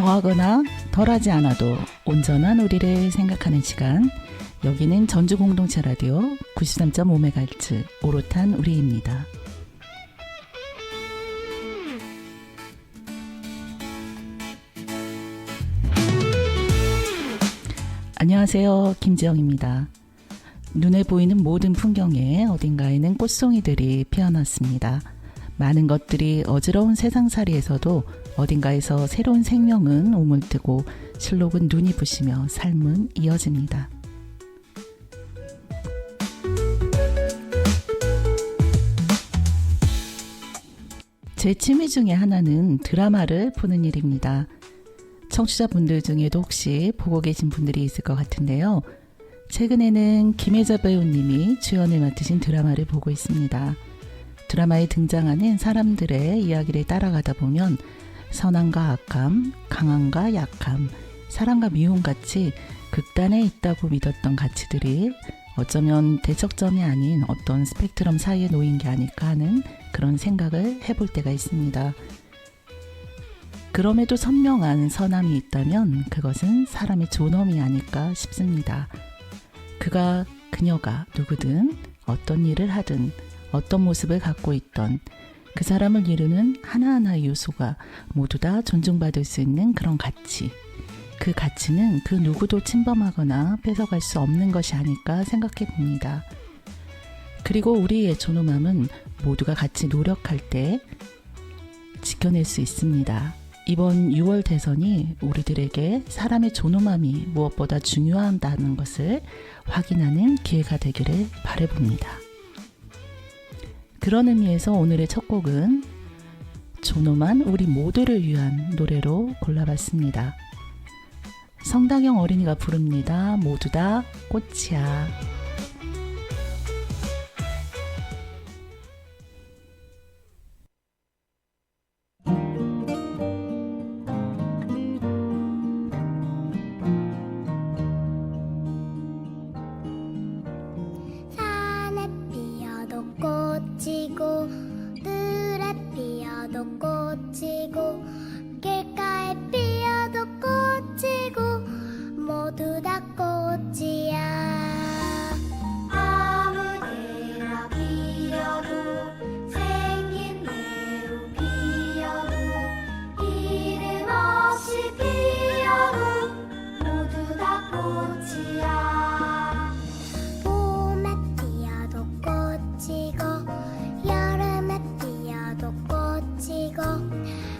더하거나 덜하지 않아도 온전한 우리를 생각하는 시간. 여기는 전주 공동체 라디오 93.5MHz 오롯한 우리입니다. 안녕하세요. 김지영입니다. 눈에 보이는 모든 풍경에 어딘가에는 꽃송이들이 피어났습니다. 많은 것들이 어지러운 세상살이에서도 어딘가에서 새로운 생명은 우물뜨고 실록은 눈이 부시며 삶은 이어집니다. 제 취미 중에 하나는 드라마를 보는 일입니다. 청취자분들 중에도 혹시 보고 계신 분들이 있을 것 같은데요. 최근에는 김혜자 배우님이 주연을 맡으신 드라마를 보고 있습니다. 드라마에 등장하는 사람들의 이야기를 따라가다 보면 선함과 악함, 강함과 약함, 사랑과 미움같이 극단에 있다고 믿었던 가치들이 어쩌면 대척점이 아닌 어떤 스펙트럼 사이에 놓인 게 아닐까 하는 그런 생각을 해볼 때가 있습니다. 그럼에도 선명한 선함이 있다면 그것은 사람의 존엄이 아닐까 싶습니다. 그녀가 누구든 어떤 일을 하든 어떤 모습을 갖고 있던 그 사람을 이루는 하나하나의 요소가 모두 다 존중받을 수 있는 그런 가치. 그 가치는 그 누구도 침범하거나 뺏어갈 수 없는 것이 아닐까 생각해 봅니다. 그리고 우리의 존엄함은 모두가 같이 노력할 때 지켜낼 수 있습니다. 이번 6월 대선이 우리들에게 사람의 존엄함이 무엇보다 중요하다는 것을 확인하는 기회가 되기를 바라봅니다. 그런 의미에서 오늘의 첫 곡은 존엄한 우리 모두를 위한 노래로 골라봤습니다. 성다경 어린이가 부릅니다. 모두 다 꽃이야. 산에 피어도 꽃이고 들에 피어도 꽃이고 길가에 피어도 꽃이고 모두 다 꽃이야. 아무데나 피어도 생긴 대로 피어도 이름 없이 피어도 모두 다 꽃이야. 봄에 피어도 꽃이고 여름에 피어도 꽃이고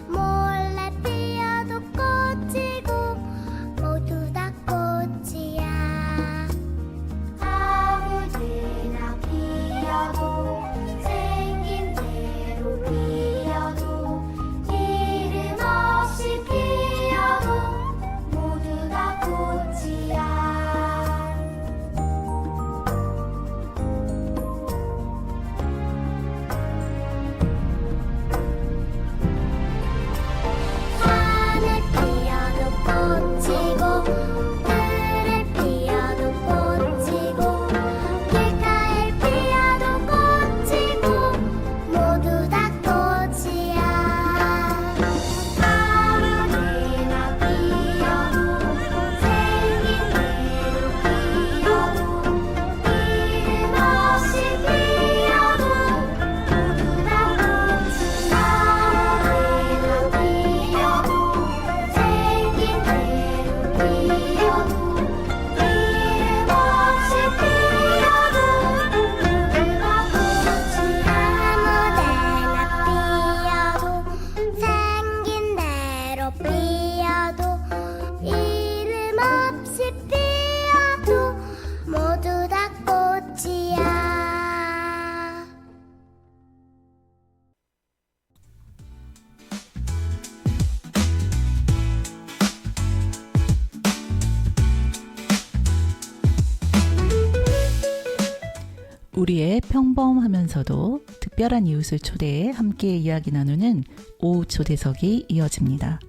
몰래 피어도 꽃이고 모두 다 꽃이야. 아무데나 피어도 생긴 대로 피어도 이름 없이 피어도 모두 다 꽃이야. 산에 피어도 꽃이고 들에 피어도 꽃이고 길가에 피어도 꽃이고 모두 다 꽃이야. 아무데나 피어도 생긴 대로 피어도 이름 없이 피어도 모두 다 꽃이야. 아무데나 피어도 생긴 대로 피어도 이름 없이 피어도 모두 다 꽃이야. 아무데나 피어도 생긴 대로 피어도 이름 없이 피어도 모두 다 꽃이야. 우리의 평범하면서도 특별한 이웃을 초대해 함께 이야기 나누는 오후 초대석이 이어집니다.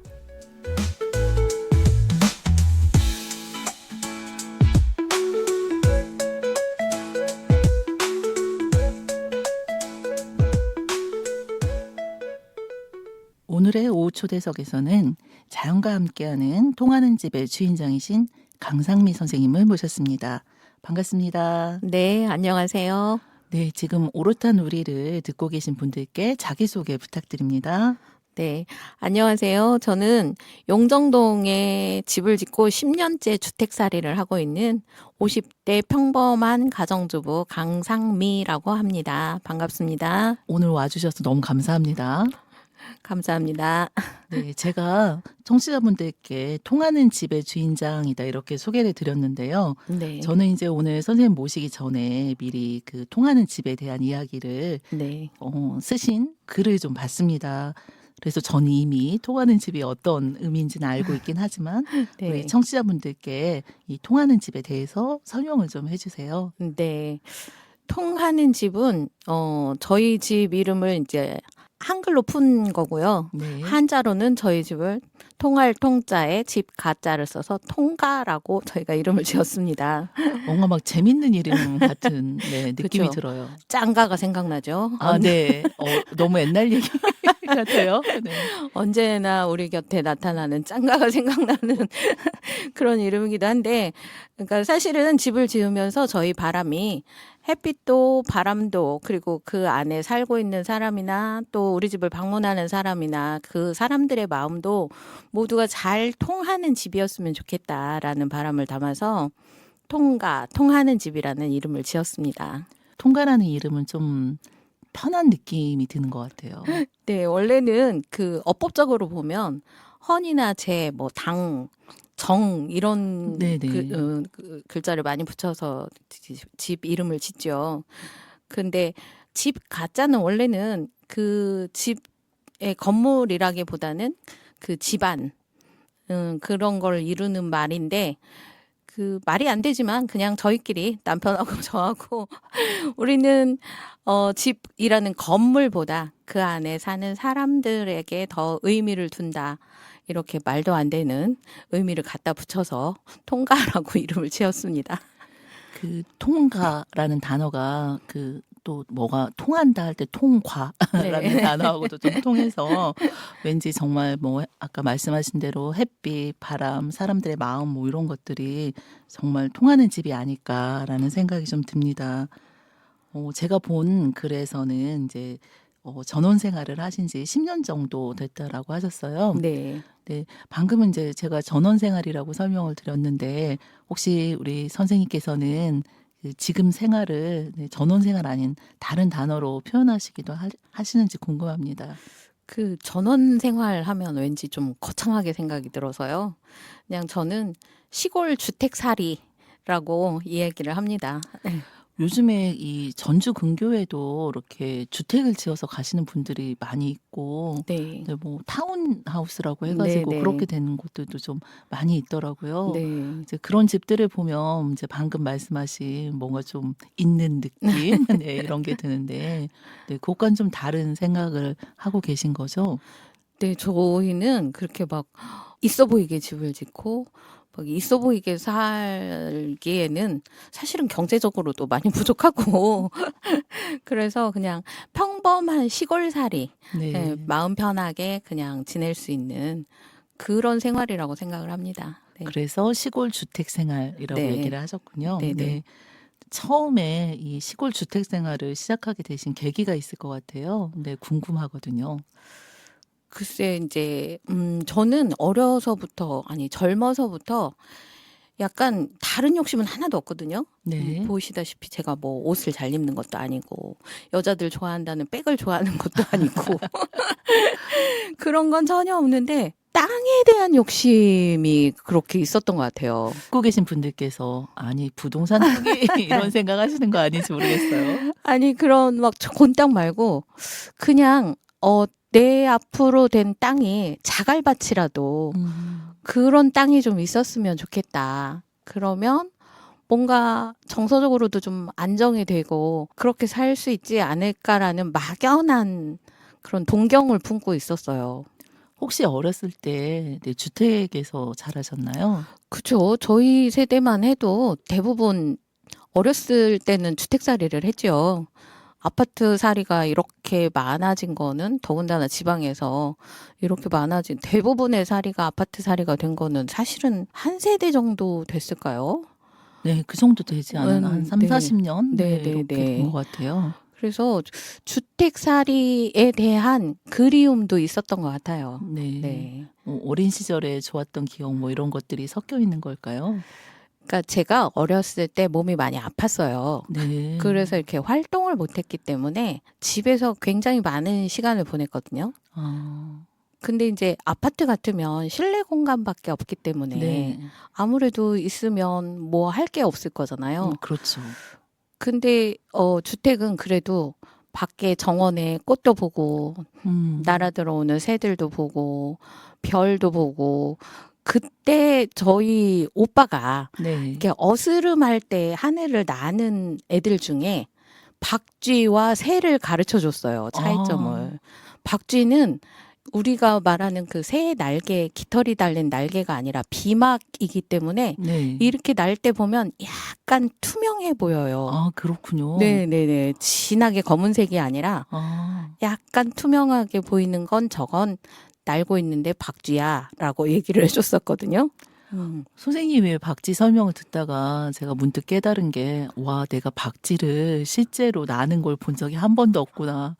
오늘의 오후 초대석에서는 자연과 함께하는 통하는 집의 주인장이신 강상미 선생님을 모셨습니다. 반갑습니다. 네, 안녕하세요. 네, 지금 오롯한 우리를 듣고 계신 분들께 자기소개 부탁드립니다. 네, 안녕하세요. 저는 용정동에 집을 짓고 10년째 주택살이를 하고 있는 50대 평범한 가정주부 강상미라고 합니다. 반갑습니다. 오늘 와주셔서 너무 감사합니다. 감사합니다. 네, 제가 청취자분들께 통하는 집의 주인장이다 이렇게 소개를 드렸는데요. 네, 저는 이제 오늘 선생님 모시기 전에 미리 그 통하는 집에 대한 이야기를 네, 쓰신 글을 좀 봤습니다. 그래서 저는 이미 통하는 집이 어떤 의미인지는 알고 있긴 하지만 네. 우리 청취자분들께 이 통하는 집에 대해서 설명을 좀 해주세요. 네. 통하는 집은, 저희 집 이름을 이제 한글로 푼 거고요. 네. 한자로는 저희 집을 통할 통자에 집 가자를 써서 통가라고 저희가 이름을 지었습니다. 뭔가 막 재밌는 이름 같은 네, 느낌이 그쵸. 들어요. 짱가가 생각나죠. 아, 네. 너무 옛날 얘기 같아요. 네. 언제나 우리 곁에 나타나는 짱가가 생각나는 그런 이름이기도 한데, 그러니까 사실은 집을 지으면서 저희 바람이 햇빛도 바람도 그리고 그 안에 살고 있는 사람이나 또 우리 집을 방문하는 사람이나 그 사람들의 마음도 모두가 잘 통하는 집이었으면 좋겠다라는 바람을 담아서 통하는 집이라는 이름을 지었습니다. 통가라는 이름은 좀 편한 느낌이 드는 것 같아요. 네, 원래는 그 어법적으로 보면 헌이나 재, 뭐 당, 정 이런 네네. 그 글자를 많이 붙여서 집 이름을 짓죠. 근데 집 가짜는 원래는 그 집의 건물이라기보다는 그 집안 그런 걸 이루는 말인데 그 말이 안 되지만 그냥 저희끼리 남편하고 저하고 우리는 집이라는 건물보다 그 안에 사는 사람들에게 더 의미를 둔다. 이렇게 말도 안 되는 의미를 갖다 붙여서 통가라고 이름을 지었습니다. 그 통가라는 단어가 그 또 뭐가 통한다 할 때 통과라는 네. 단어하고도 좀 통해서 왠지 정말 뭐 아까 말씀하신 대로 햇빛, 바람, 사람들의 마음 뭐 이런 것들이 정말 통하는 집이 아닐까라는 생각이 좀 듭니다. 제가 본 글에서는 이제 전원 생활을 하신 지 10년 정도 됐다라고 하셨어요. 네. 네, 방금은 이제 제가 전원 생활이라고 설명을 드렸는데 혹시 우리 선생님께서는 그 지금 생활을 전원 생활 아닌 다른 단어로 표현하시기도 하시는지 궁금합니다. 그 전원 생활하면 왠지 좀 거창하게 생각이 들어서요. 그냥 저는 시골 주택살이라고 이 얘기를 합니다. 요즘에 이 전주 근교에도 이렇게 주택을 지어서 가시는 분들이 많이 있고, 네. 네, 뭐 타운하우스라고 해가지고 네, 네. 그렇게 되는 곳들도 좀 많이 있더라고요. 네. 이제 그런 집들을 보면 이제 방금 말씀하신 뭔가 좀 있는 느낌 네, 이런 게 드는데, 네, 그것과는 좀 다른 생각을 하고 계신 거죠? 네, 저희는 그렇게 막 있어 보이게 집을 짓고 막 있어 보이게 살기에는 사실은 경제적으로도 많이 부족하고 그래서 그냥 평범한 시골살이 네. 네, 마음 편하게 그냥 지낼 수 있는 그런 생활이라고 생각을 합니다. 네. 그래서 시골 주택 생활이라고 네. 얘기를 하셨군요. 네, 네. 네. 처음에 이 시골 주택 생활을 시작하게 되신 계기가 있을 것 같아요. 네, 궁금하거든요. 글쎄 이제 저는 젊어서부터 약간 다른 욕심은 하나도 없거든요. 네. 보시다시피 제가 뭐 옷을 잘 입는 것도 아니고 여자들 좋아한다는 백을 좋아하는 것도 아니고 그런 건 전혀 없는데 땅에 대한 욕심이 그렇게 있었던 것 같아요. 듣고 계신 분들께서 아니 부동산 투기 이런 생각하시는 거 아닌지 모르겠어요. 아니 그런 막 곤땅 말고 그냥 내 앞으로 된 땅이 자갈밭이라도 그런 땅이 좀 있었으면 좋겠다. 그러면 뭔가 정서적으로도 좀 안정이 되고 그렇게 살 수 있지 않을까라는 막연한 그런 동경을 품고 있었어요. 혹시 어렸을 때 네, 주택에서 자라셨나요? 그쵸. 저희 세대만 해도 대부분 어렸을 때는 주택살이를 했죠. 아파트 살이가 이렇게 많아진 거는 더군다나 지방에서 이렇게 많아진 대부분의 살이가 아파트 살이가 된 거는 사실은 한 세대 정도 됐을까요? 네, 그 정도 되지 않았나? 한 3, 네. 40년? 네, 이렇게 네, 네. 된 것 같아요. 그래서 주택살이에 대한 그리움도 있었던 것 같아요. 네. 네. 어린 시절에 좋았던 기억 뭐 이런 것들이 섞여 있는 걸까요? 그러니까 제가 어렸을 때 몸이 많이 아팠어요. 네. 그래서 이렇게 활동을 못했기 때문에 집에서 굉장히 많은 시간을 보냈거든요. 아, 근데 이제 아파트 같으면 실내 공간밖에 없기 때문에 네. 아무래도 있으면 뭐 할 게 없을 거잖아요. 그렇죠. 근데 주택은 그래도 밖에 정원에 꽃도 보고 날아 들어오는 새들도 보고 별도 보고 그때 저희 오빠가 네. 이렇게 어스름할 때 하늘을 나는 애들 중에 박쥐와 새를 가르쳐 줬어요. 차이점을. 박쥐는 우리가 말하는 그 새의 날개, 깃털이 달린 날개가 아니라 비막이기 때문에 네. 이렇게 날 때 보면 약간 투명해 보여요. 아, 그렇군요. 네네네. 진하게 검은색이 아니라 아, 약간 투명하게 보이는 건 저건 날고 있는데 박쥐야 라고 얘기를 해줬었거든요. 선생님의 박쥐 설명을 듣다가 제가 문득 깨달은 게, 와, 내가 박쥐를 실제로 나는 걸 본 적이 한 번도 없구나.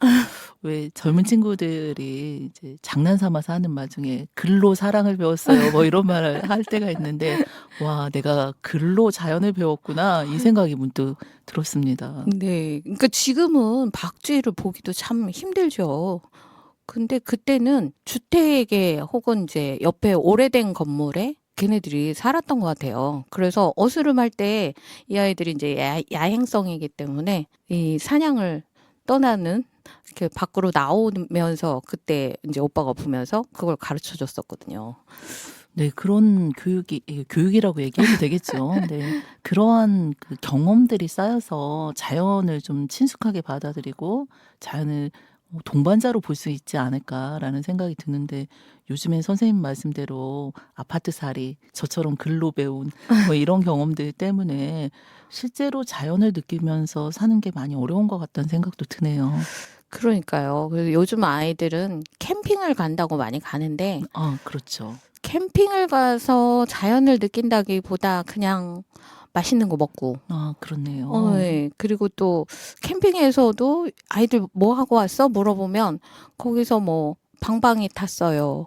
왜 젊은 친구들이 이제 장난 삼아서 하는 말 중에 글로 사랑을 배웠어요. 뭐 이런 말을 할 때가 있는데, 와, 내가 글로 자연을 배웠구나. 이 생각이 문득 들었습니다. 네. 그러니까 지금은 박쥐를 보기도 참 힘들죠. 근데 그때는 주택에 혹은 이제 옆에 오래된 건물에 걔네들이 살았던 것 같아요. 그래서 어스름할 때 이 아이들이 이제 야행성이기 때문에 이 사냥을 떠나는 이렇게 밖으로 나오면서 그때 이제 오빠가 보면서 그걸 가르쳐 줬었거든요. 네, 그런 교육이라고 얘기해도 되겠죠. 네, 그러한 그 경험들이 쌓여서 자연을 좀 친숙하게 받아들이고 자연을 동반자로 볼 수 있지 않을까라는 생각이 드는데, 요즘엔 선생님 말씀대로 아파트살이, 저처럼 글로 배운 뭐 이런 경험들 때문에 실제로 자연을 느끼면서 사는 게 많이 어려운 것 같다는 생각도 드네요. 그러니까요. 그래서 요즘 아이들은 캠핑을 간다고 많이 가는데 아, 그렇죠. 캠핑을 가서 자연을 느낀다기보다 그냥 맛있는 거 먹고 아, 그렇네요. 네. 그리고 또 캠핑에서도 아이들 뭐 하고 왔어? 물어보면 거기서 뭐 방방이 탔어요.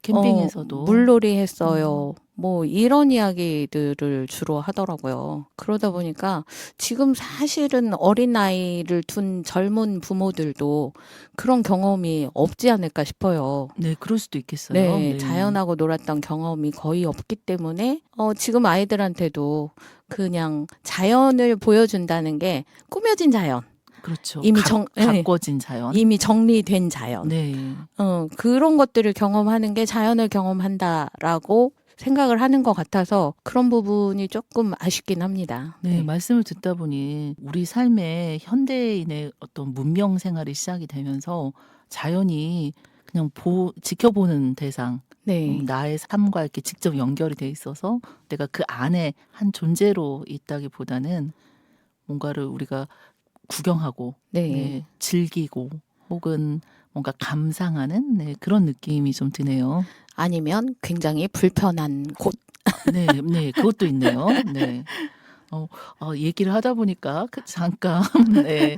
캠핑에서도 물놀이 했어요. 뭐 이런 이야기들을 주로 하더라고요. 그러다 보니까 지금 사실은 어린아이를 둔 젊은 부모들도 그런 경험이 없지 않을까 싶어요. 네, 그럴 수도 있겠어요. 네, 네. 자연하고 놀았던 경험이 거의 없기 때문에 지금 아이들한테도 그냥 자연을 보여준다는 게 꾸며진 자연, 그렇죠. 이미 가꿔진 자연. 이미 정리된 자연, 네. 그런 것들을 경험하는 게 자연을 경험한다라고 생각을 하는 것 같아서 그런 부분이 조금 아쉽긴 합니다. 네, 말씀을 듣다 보니 우리 삶에 현대인의 어떤 문명 생활이 시작이 되면서 자연이 그냥 지켜보는 대상, 네. 나의 삶과 이렇게 직접 연결이 돼 있어서 내가 그 안에 한 존재로 있다기보다는 뭔가를 우리가 구경하고 네. 네, 즐기고 혹은 뭔가 감상하는 네, 그런 느낌이 좀 드네요. 아니면 굉장히 불편한 곳. 네, 네, 그것도 있네요. 네. 얘기를 하다 보니까 잠깐 네,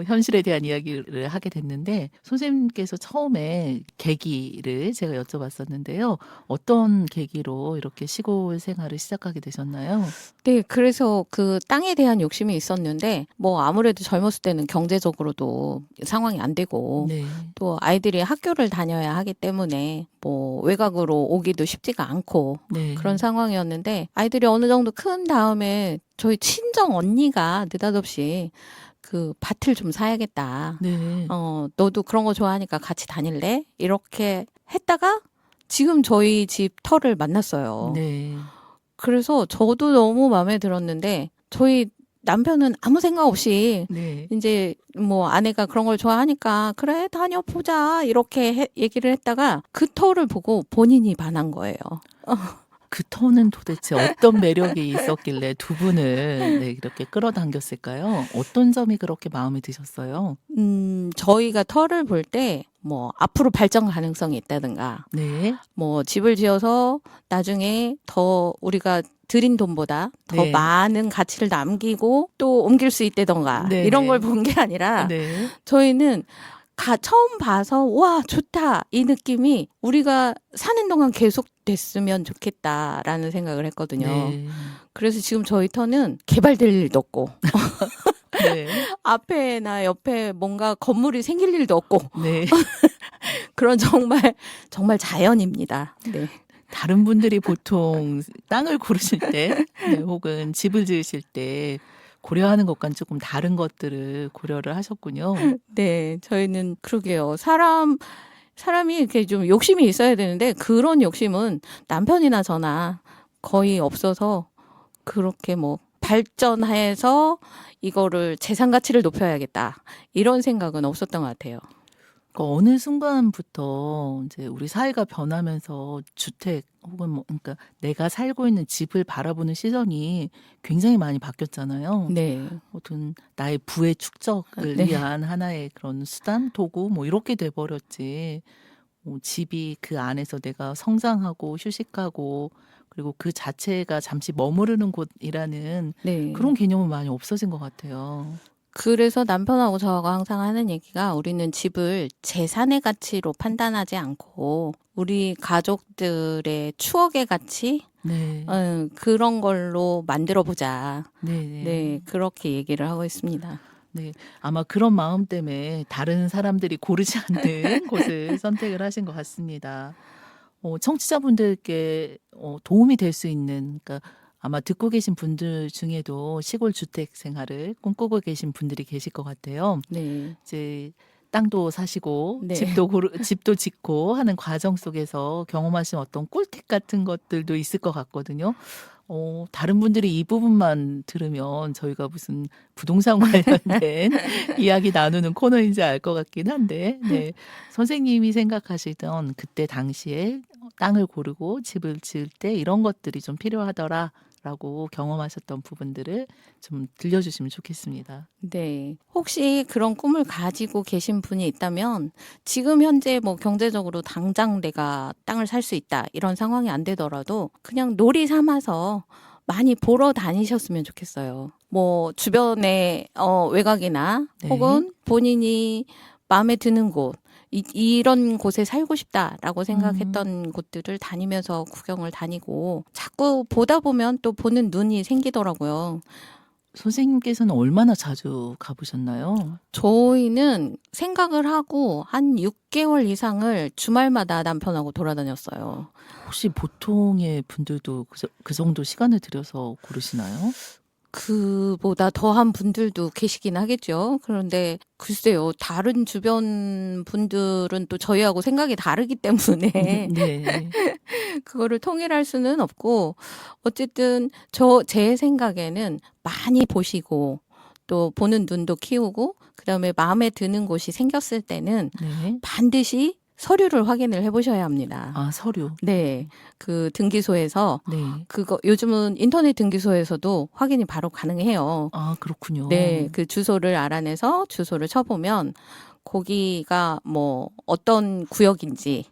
현실에 대한 이야기를 하게 됐는데, 선생님께서 처음에 계기를 제가 여쭤봤었는데요. 어떤 계기로 이렇게 시골 생활을 시작하게 되셨나요? 네, 그래서 그 땅에 대한 욕심이 있었는데 뭐 아무래도 젊었을 때는 경제적으로도 상황이 안 되고 네, 또 아이들이 학교를 다녀야 하기 때문에 뭐 외곽으로 오기도 쉽지가 않고 네. 그런 상황이었는데 아이들이 어느 정도 큰 다음에 저희 친정 언니가 느닷없이 그 밭을 좀 사야겠다. 네. 너도 그런 거 좋아하니까 같이 다닐래? 이렇게 했다가 지금 저희 집 터를 만났어요. 네. 그래서 저도 너무 마음에 들었는데 저희 남편은 아무 생각 없이 네. 이제 뭐 아내가 그런 걸 좋아하니까 그래 다녀보자 이렇게 얘기를 했다가 그 터를 보고 본인이 반한 거예요. 그 터는 도대체 어떤 매력이 있었길래 두 분을 네, 이렇게 끌어당겼을까요? 어떤 점이 그렇게 마음에 드셨어요? 저희가 터를 볼 때 뭐 앞으로 발전 가능성이 있다든가 네. 뭐 집을 지어서 나중에 더 우리가 들인 돈보다 더 네. 많은 가치를 남기고 또 옮길 수 있다던가 네, 이런 네. 걸 본 게 아니라 네. 저희는 처음 봐서 와 좋다 이 느낌이 우리가 사는 동안 계속 됐으면 좋겠다라는 생각을 했거든요. 네. 그래서 지금 저희 터는 개발될 일도 없고 네. 앞에나 옆에 뭔가 건물이 생길 일도 없고 네. 그런 정말 자연입니다. 네. 다른 분들이 보통 땅을 고르실 때, 네, 혹은 집을 지으실 때 고려하는 것과는 조금 다른 것들을 고려를 하셨군요. 네, 저희는 그러게요. 사람이 이렇게 좀 욕심이 있어야 되는데 그런 욕심은 남편이나 저나 거의 없어서 그렇게 뭐 발전해서 이거를 재산 가치를 높여야겠다 이런 생각은 없었던 것 같아요. 그러니까 어느 순간부터 이제 우리 사회가 변하면서 주택 혹은 뭐 그러니까 내가 살고 있는 집을 바라보는 시선이 굉장히 많이 바뀌었잖아요. 네, 어떤 나의 부의 축적을 네. 위한 하나의 그런 수단, 도구 뭐 이렇게 돼버렸지. 집이 그 안에서 내가 성장하고 휴식하고 그리고 그 자체가 잠시 머무르는 곳이라는 네. 그런 개념은 많이 없어진 것 같아요. 그래서 남편하고 저하고 항상 하는 얘기가 우리는 집을 재산의 가치로 판단하지 않고 우리 가족들의 추억의 가치 네. 그런 걸로 만들어 보자. 네. 네, 그렇게 얘기를 하고 있습니다. 네. 아마 그런 마음 때문에 다른 사람들이 고르지 않는 곳을 선택을 하신 것 같습니다. 청취자분들께 도움이 될 수 있는, 그러니까 아마 듣고 계신 분들 중에도 시골 주택 생활을 꿈꾸고 계신 분들이 계실 것 같아요. 네, 이제 땅도 사시고 네. 집도 짓고 하는 과정 속에서 경험하신 어떤 꿀팁 같은 것들도 있을 것 같거든요. 다른 분들이 이 부분만 들으면 저희가 무슨 부동산 관련된 이야기 나누는 코너인지 알 것 같긴 한데, 네. 선생님이 생각하시던 그때 당시에 땅을 고르고 집을 지을 때 이런 것들이 좀 필요하더라라고 경험하셨던 부분들을 좀 들려주시면 좋겠습니다. 네. 혹시 그런 꿈을 가지고 계신 분이 있다면 지금 현재 뭐 경제적으로 당장 내가 땅을 살 수 있다 이런 상황이 안 되더라도 그냥 놀이 삼아서 많이 보러 다니셨으면 좋겠어요. 뭐 주변에 외곽이나 네. 혹은 본인이 마음에 드는 곳 이런 곳에 살고 싶다라고 생각했던 곳들을 다니면서 구경을 다니고 자꾸 보다 보면 또 보는 눈이 생기더라고요. 선생님께서는 얼마나 자주 가보셨나요? 저희는 생각을 하고 한 6개월 이상을 주말마다 남편하고 돌아다녔어요. 혹시 보통의 분들도 그 정도 시간을 들여서 고르시나요? 그보다 더한 분들도 계시긴 하겠죠. 그런데 글쎄요, 다른 주변 분들은 또 저희하고 생각이 다르기 때문에 네. 그거를 통일할 수는 없고 어쨌든 제 생각에는 많이 보시고 또 보는 눈도 키우고 그다음에 마음에 드는 곳이 생겼을 때는 네. 반드시 서류를 확인을 해보셔야 합니다. 아, 서류. 네, 그 등기소에서 네. 그거 요즘은 인터넷 등기소에서도 확인이 바로 가능해요. 아, 그렇군요. 네, 그 주소를 알아내서 주소를 쳐보면 거기가 뭐 어떤 구역인지,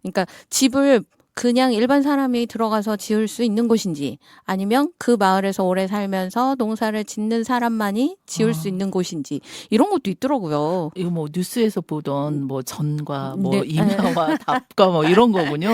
그러니까 집을 그냥 일반 사람이 들어가서 지을 수 있는 곳인지 아니면 그 마을에서 오래 살면서 농사를 짓는 사람만이 지을 수 있는 곳인지 이런 것도 있더라고요. 이거 뭐 뉴스에서 보던 뭐 전과 뭐 네. 임야와 답과 뭐 이런 거군요.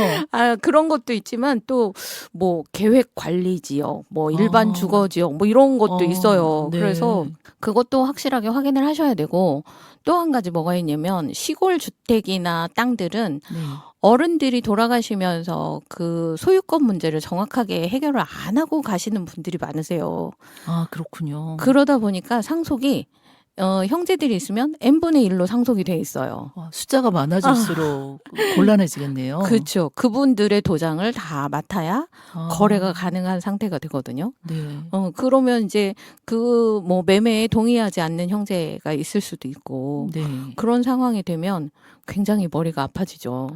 그런 것도 있지만 또 뭐 계획 관리 지역, 뭐 일반 아. 주거 지역 뭐 이런 것도 있어요. 네. 그래서 그것도 확실하게 확인을 하셔야 되고 또 한 가지 뭐가 있냐면 시골 주택이나 땅들은 네. 어른들이 돌아가시면서 그 소유권 문제를 정확하게 해결을 안 하고 가시는 분들이 많으세요. 아, 그렇군요. 그러다 보니까 상속이 형제들이 있으면 n분의 1로 상속이 돼 있어요. 와, 숫자가 많아질수록 곤란해지겠네요. 그렇죠. 그분들의 도장을 다 맡아야 아, 거래가 가능한 상태가 되거든요. 네. 그러면 이제 그 뭐 매매에 동의하지 않는 형제가 있을 수도 있고 네. 그런 상황이 되면 굉장히 머리가 아파지죠.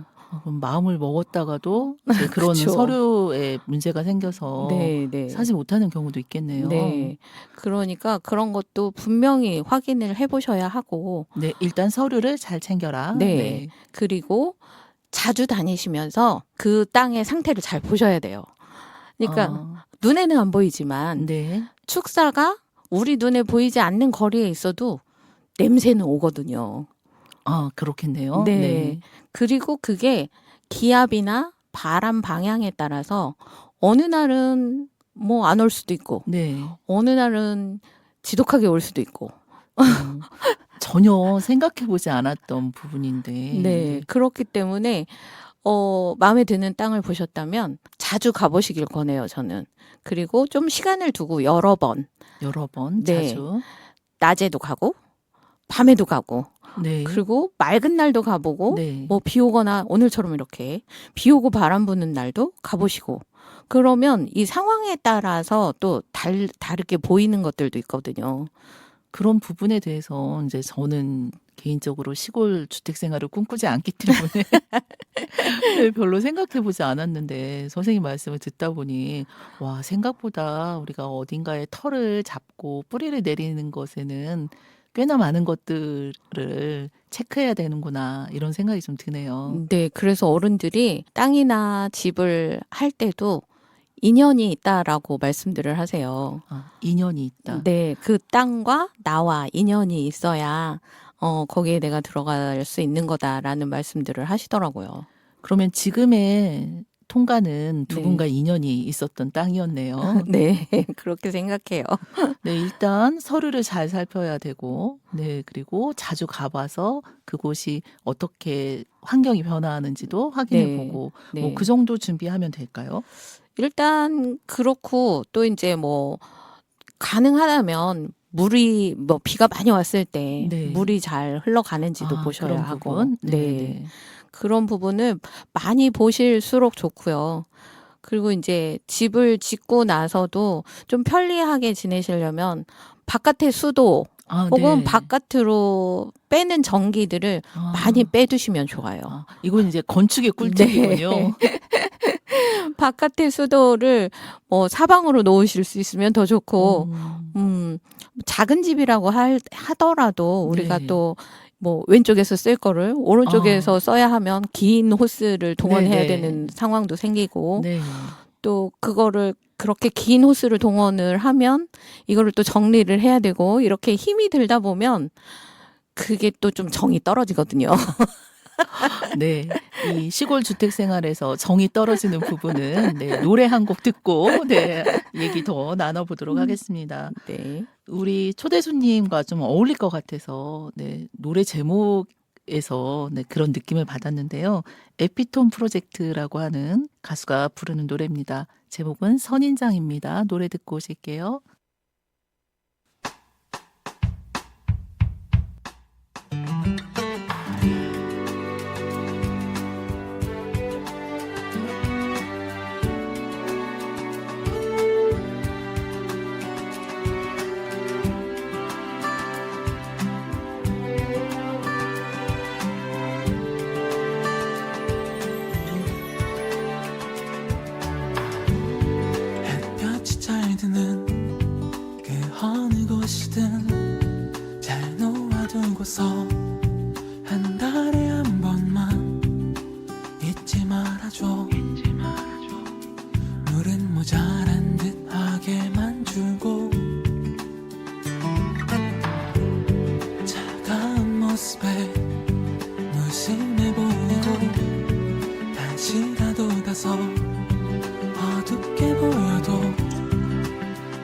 그럼 마음을 먹었다가도 이제 그런 그쵸. 서류에 문제가 생겨서 네, 네. 사지 못하는 경우도 있겠네요. 네. 그러니까 그런 것도 분명히 확인을 해보셔야 하고, 네, 일단 서류를 잘 챙겨라. 네. 그리고 자주 다니시면서 그 땅의 상태를 잘 보셔야 돼요. 그러니까 눈에는 안 보이지만 네. 축사가 우리 눈에 보이지 않는 거리에 있어도 냄새는 오거든요. 그렇겠네요. 네. 그리고 그게 기압이나 바람 방향에 따라서 어느 날은 뭐 안 올 수도 있고, 네. 어느 날은 지독하게 올 수도 있고. 전혀 생각해보지 않았던 부분인데. 네. 그렇기 때문에 마음에 드는 땅을 보셨다면 자주 가보시길 권해요, 저는. 그리고 좀 시간을 두고 여러 번, 여러 번, 네. 자주. 낮에도 가고, 밤에도 가고, 네. 그리고 맑은 날도 가보고, 네. 뭐 비 오거나 오늘처럼 이렇게 비 오고 바람 부는 날도 가보시고, 그러면 이 상황에 따라서 또 다르게 보이는 것들도 있거든요. 그런 부분에 대해서 이제 저는 개인적으로 시골 주택 생활을 꿈꾸지 않기 때문에 네, 별로 생각해보지 않았는데 선생님 말씀을 듣다 보니 와, 생각보다 우리가 어딘가에 털을 잡고 뿌리를 내리는 것에는 꽤나 많은 것들을 체크해야 되는구나 이런 생각이 좀 드네요. 네, 그래서 어른들이 땅이나 집을 할 때도 인연이 있다라고 말씀들을 하세요. 인연이 있다. 네, 그 땅과 나와 인연이 있어야 거기에 내가 들어갈 수 있는 거다라는 말씀들을 하시더라고요. 그러면 지금의 통가는 두 네. 분과 인연이 있었던 땅이었네요. 네, 그렇게 생각해요. 네, 일단 서류를 잘 살펴야 되고, 네, 그리고 자주 가봐서 그곳이 어떻게 환경이 변화하는지도 확인해보고, 네. 뭐 그 정도 준비하면 될까요? 일단 그렇고 또 이제 뭐 가능하다면 물이 뭐 비가 많이 왔을 때 네. 물이 잘 흘러가는지도 보셔야 그런 하고, 부분? 네. 그런 부분을 많이 보실수록 좋고요. 그리고 이제 집을 짓고 나서도 좀 편리하게 지내시려면 바깥의 수도 혹은 네. 바깥으로 빼는 전기들을 많이 빼두시면 좋아요. 이건 이제 건축의 꿀팁이군요. 바깥의 수도를 뭐 사방으로 놓으실 수 있으면 더 좋고, 작은 집이라고 하더라도 우리가 네. 또 뭐 왼쪽에서 쓸 거를 오른쪽에서 써야 하면 긴 호스를 동원해야 네, 네. 되는 상황도 생기고, 네. 또 그거를 그렇게 긴 호스를 동원을 하면 이거를 또 정리를 해야 되고, 이렇게 힘이 들다 보면 그게 또 좀 정이 떨어지거든요. 네. 이 시골 주택 생활에서 정이 떨어지는 부분은 네, 노래 한 곡 듣고 네, 얘기 더 나눠보도록 하겠습니다. 네. 우리 초대 손님과 좀 어울릴 것 같아서 네, 노래 제목에서 네, 그런 느낌을 받았는데요. 에피톤 프로젝트라고 하는 가수가 부르는 노래입니다. 제목은 선인장입니다. 노래 듣고 오실게요. 햇볕이 잘 드는 그 어느 곳이든 잘 놓아두고서 한 달에 한 번만 잊지 말아줘. 물은 모자란 듯하게만 주고 차가운 모습에 무심해 보이고 다시 가둬다서 어둡게 보여도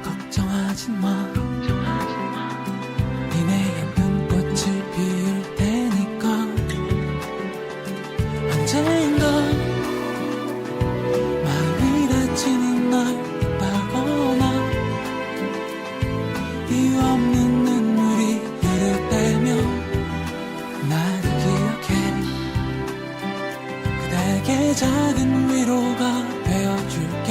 걱정하지 마. 니네 예쁜 꽃을 피울 테니까 언젠가 마음이 다치는 날 바라거나 이유 없는 눈물이 흐를 때면 나를 기억해. 그대에게 작은 위로가 되어줄게.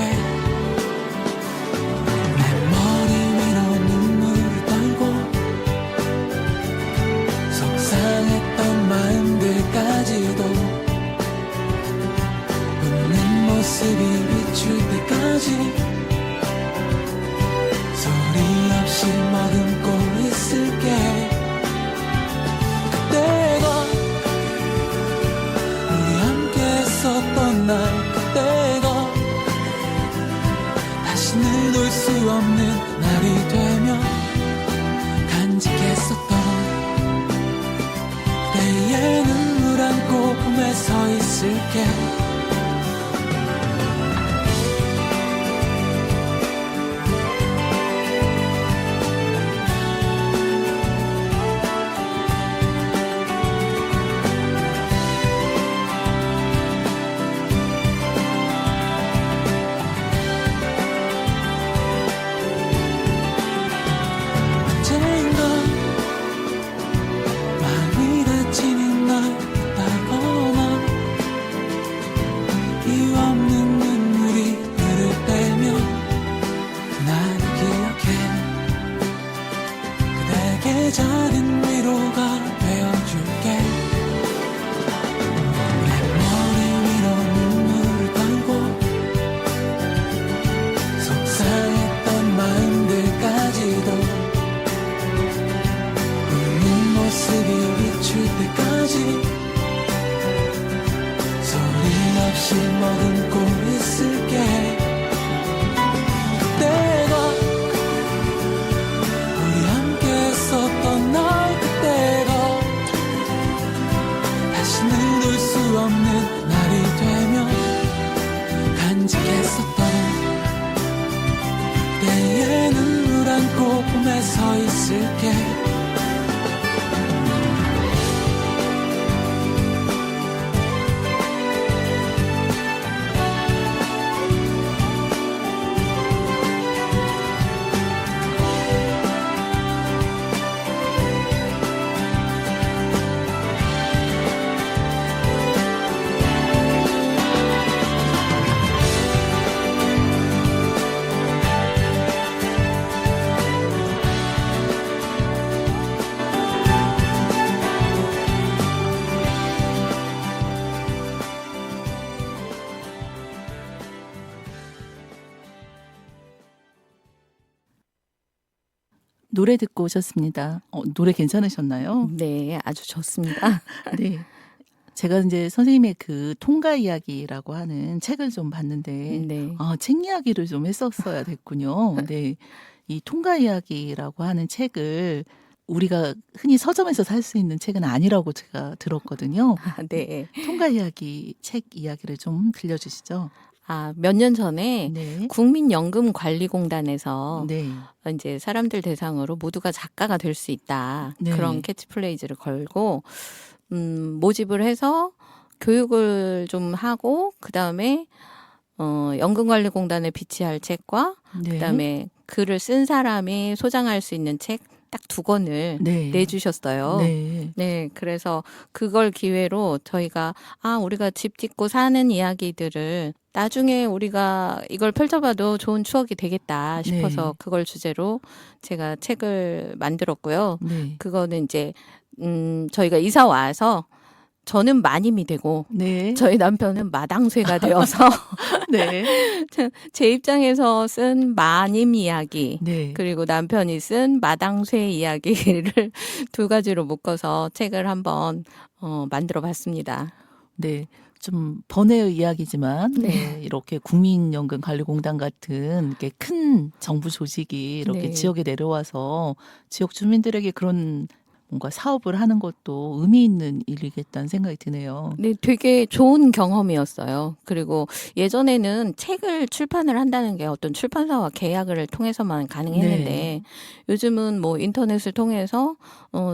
끊임없이 머금고 있을게. 그때가 우리 함께 했었던 날, 그때가 다시는 올 수 없는 날이 되면 간직했었던 그대의 눈물 안고 품에 서 있을게. 언젠가 마음이 다치는 날 있다거나 이유 없는 눈물이 흐를 때면 날 기억해. 그대에게 작은 위로가 되어줄게. 내 머리 위로 눈물을 깔고 속상했던 마음들까지도 모습이 비출 때까지 소리 없이 머금고 있을게. 그때가 우리 함께 했었던 날, 그때가 다시는 올 수 없는 날이 되면 간직했었던 그대의 눈물 안고 품에 서 있을게. 노래 듣고 오셨습니다. 노래 괜찮으셨나요? 네, 아주 좋습니다. 네. 제가 이제 선생님의 그 통가 이야기라고 하는 책을 좀 봤는데, 네. 책 이야기를 좀 했었어야 됐군요. 네. 이 통가 이야기라고 하는 책을 우리가 흔히 서점에서 살 수 있는 책은 아니라고 제가 들었거든요. 네. 통가 이야기, 책 이야기를 좀 들려주시죠. 몇 년 전에 네. 국민연금관리공단에서 네. 이제 사람들 대상으로 모두가 작가가 될 수 있다. 네. 그런 캐치프레이즈를 걸고 모집을 해서 교육을 좀 하고 그다음에 연금관리공단에 비치할 책과 네. 그다음에 글을 쓴 사람이 소장할 수 있는 책 딱 2권을 네. 내주셨어요. 네. 네, 그래서 그걸 기회로 저희가 우리가 집 짓고 사는 이야기들을 나중에 우리가 이걸 펼쳐봐도 좋은 추억이 되겠다 싶어서 네. 그걸 주제로 제가 책을 만들었고요. 네. 그거는 이제 저희가 이사 와서 저는 마님이 되고 네. 저희 남편은 마당쇠가 되어서 네. 제 입장에서 쓴 마님 이야기 네. 그리고 남편이 쓴 마당쇠 이야기를 2가지로 묶어서 책을 한번 만들어 봤습니다. 네. 좀 번외의 이야기지만 네. 이렇게 국민연금관리공단 같은 이렇게 큰 정부 조직이 이렇게 네. 지역에 내려와서 지역 주민들에게 그런 뭔가 사업을 하는 것도 의미 있는 일이겠다는 생각이 드네요. 네, 되게 좋은 경험이었어요. 그리고 예전에는 책을 출판을 한다는 게 어떤 출판사와 계약을 통해서만 가능했는데 네. 요즘은 뭐 인터넷을 통해서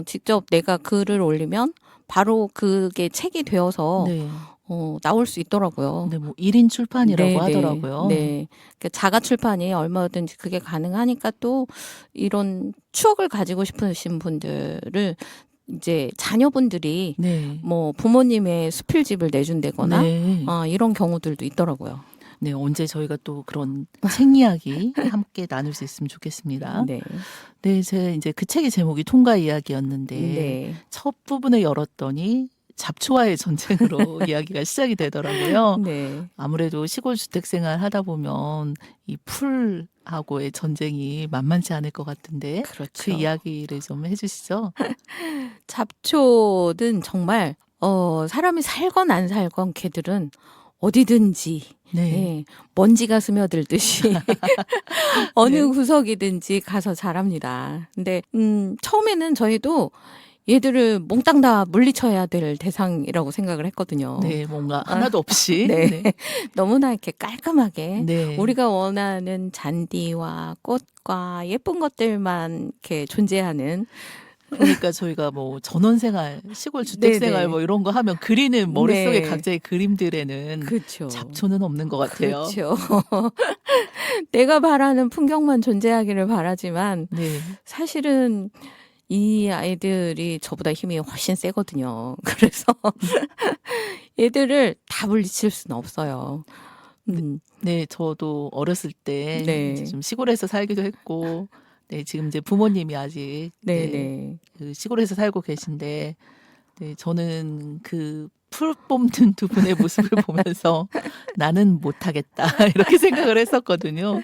직접 내가 글을 올리면 바로 그게 책이 되어서 네. 나올 수 있더라고요. 네, 뭐 1인 출판이라고 네, 하더라고요. 네. 그러니까 자가 출판이 얼마든지 그게 가능하니까 또 이런 추억을 가지고 싶으신 분들을 이제 자녀분들이 네. 뭐 부모님의 수필집을 내준다거나 네. 이런 경우들도 있더라고요. 네, 언제 저희가 또 그런 책 이야기 함께 나눌 수 있으면 좋겠습니다. 네. 네, 제가 이제 그 책의 제목이 통가 이야기였는데 네. 첫 부분을 열었더니 잡초와의 전쟁으로 이야기가 시작이 되더라고요. 네. 아무래도 시골 주택 생활 하다 보면 이 풀하고의 전쟁이 만만치 않을 것 같은데 그렇죠. 그 이야기를 좀 해주시죠. 잡초는 정말 사람이 살건 안 살건 걔들은 어디든지 네, 먼지가 스며들듯이 어느 네. 구석이든지 가서 자랍니다. 근데 처음에는 저희도 얘들을 몽땅 다 물리쳐야 될 대상이라고 생각을 했거든요. 네, 뭔가 하나도 없이. 네. 너무나 이렇게 깔끔하게 네. 우리가 원하는 잔디와 꽃과 예쁜 것들만 이렇게 존재하는 그러니까 저희가 뭐 전원생활, 시골 주택생활 네네. 뭐 이런 거 하면 그리는 머릿속에 네. 각자의 그림들에는 그렇죠. 잡초는 없는 것 같아요. 그렇죠. 내가 바라는 풍경만 존재하기를 바라지만 네. 사실은 이 아이들이 저보다 힘이 훨씬 세거든요. 그래서 얘들을 다 물리칠 수는 없어요. 네, 저도 어렸을 때 네. 이제 좀 시골에서 살기도 했고, 네, 지금 이제 부모님이 아직 네, 네네. 그 시골에서 살고 계신데, 네, 저는 그 풀 뽑는 두 분의 모습을 보면서 나는 못하겠다 이렇게 생각을 했었거든요.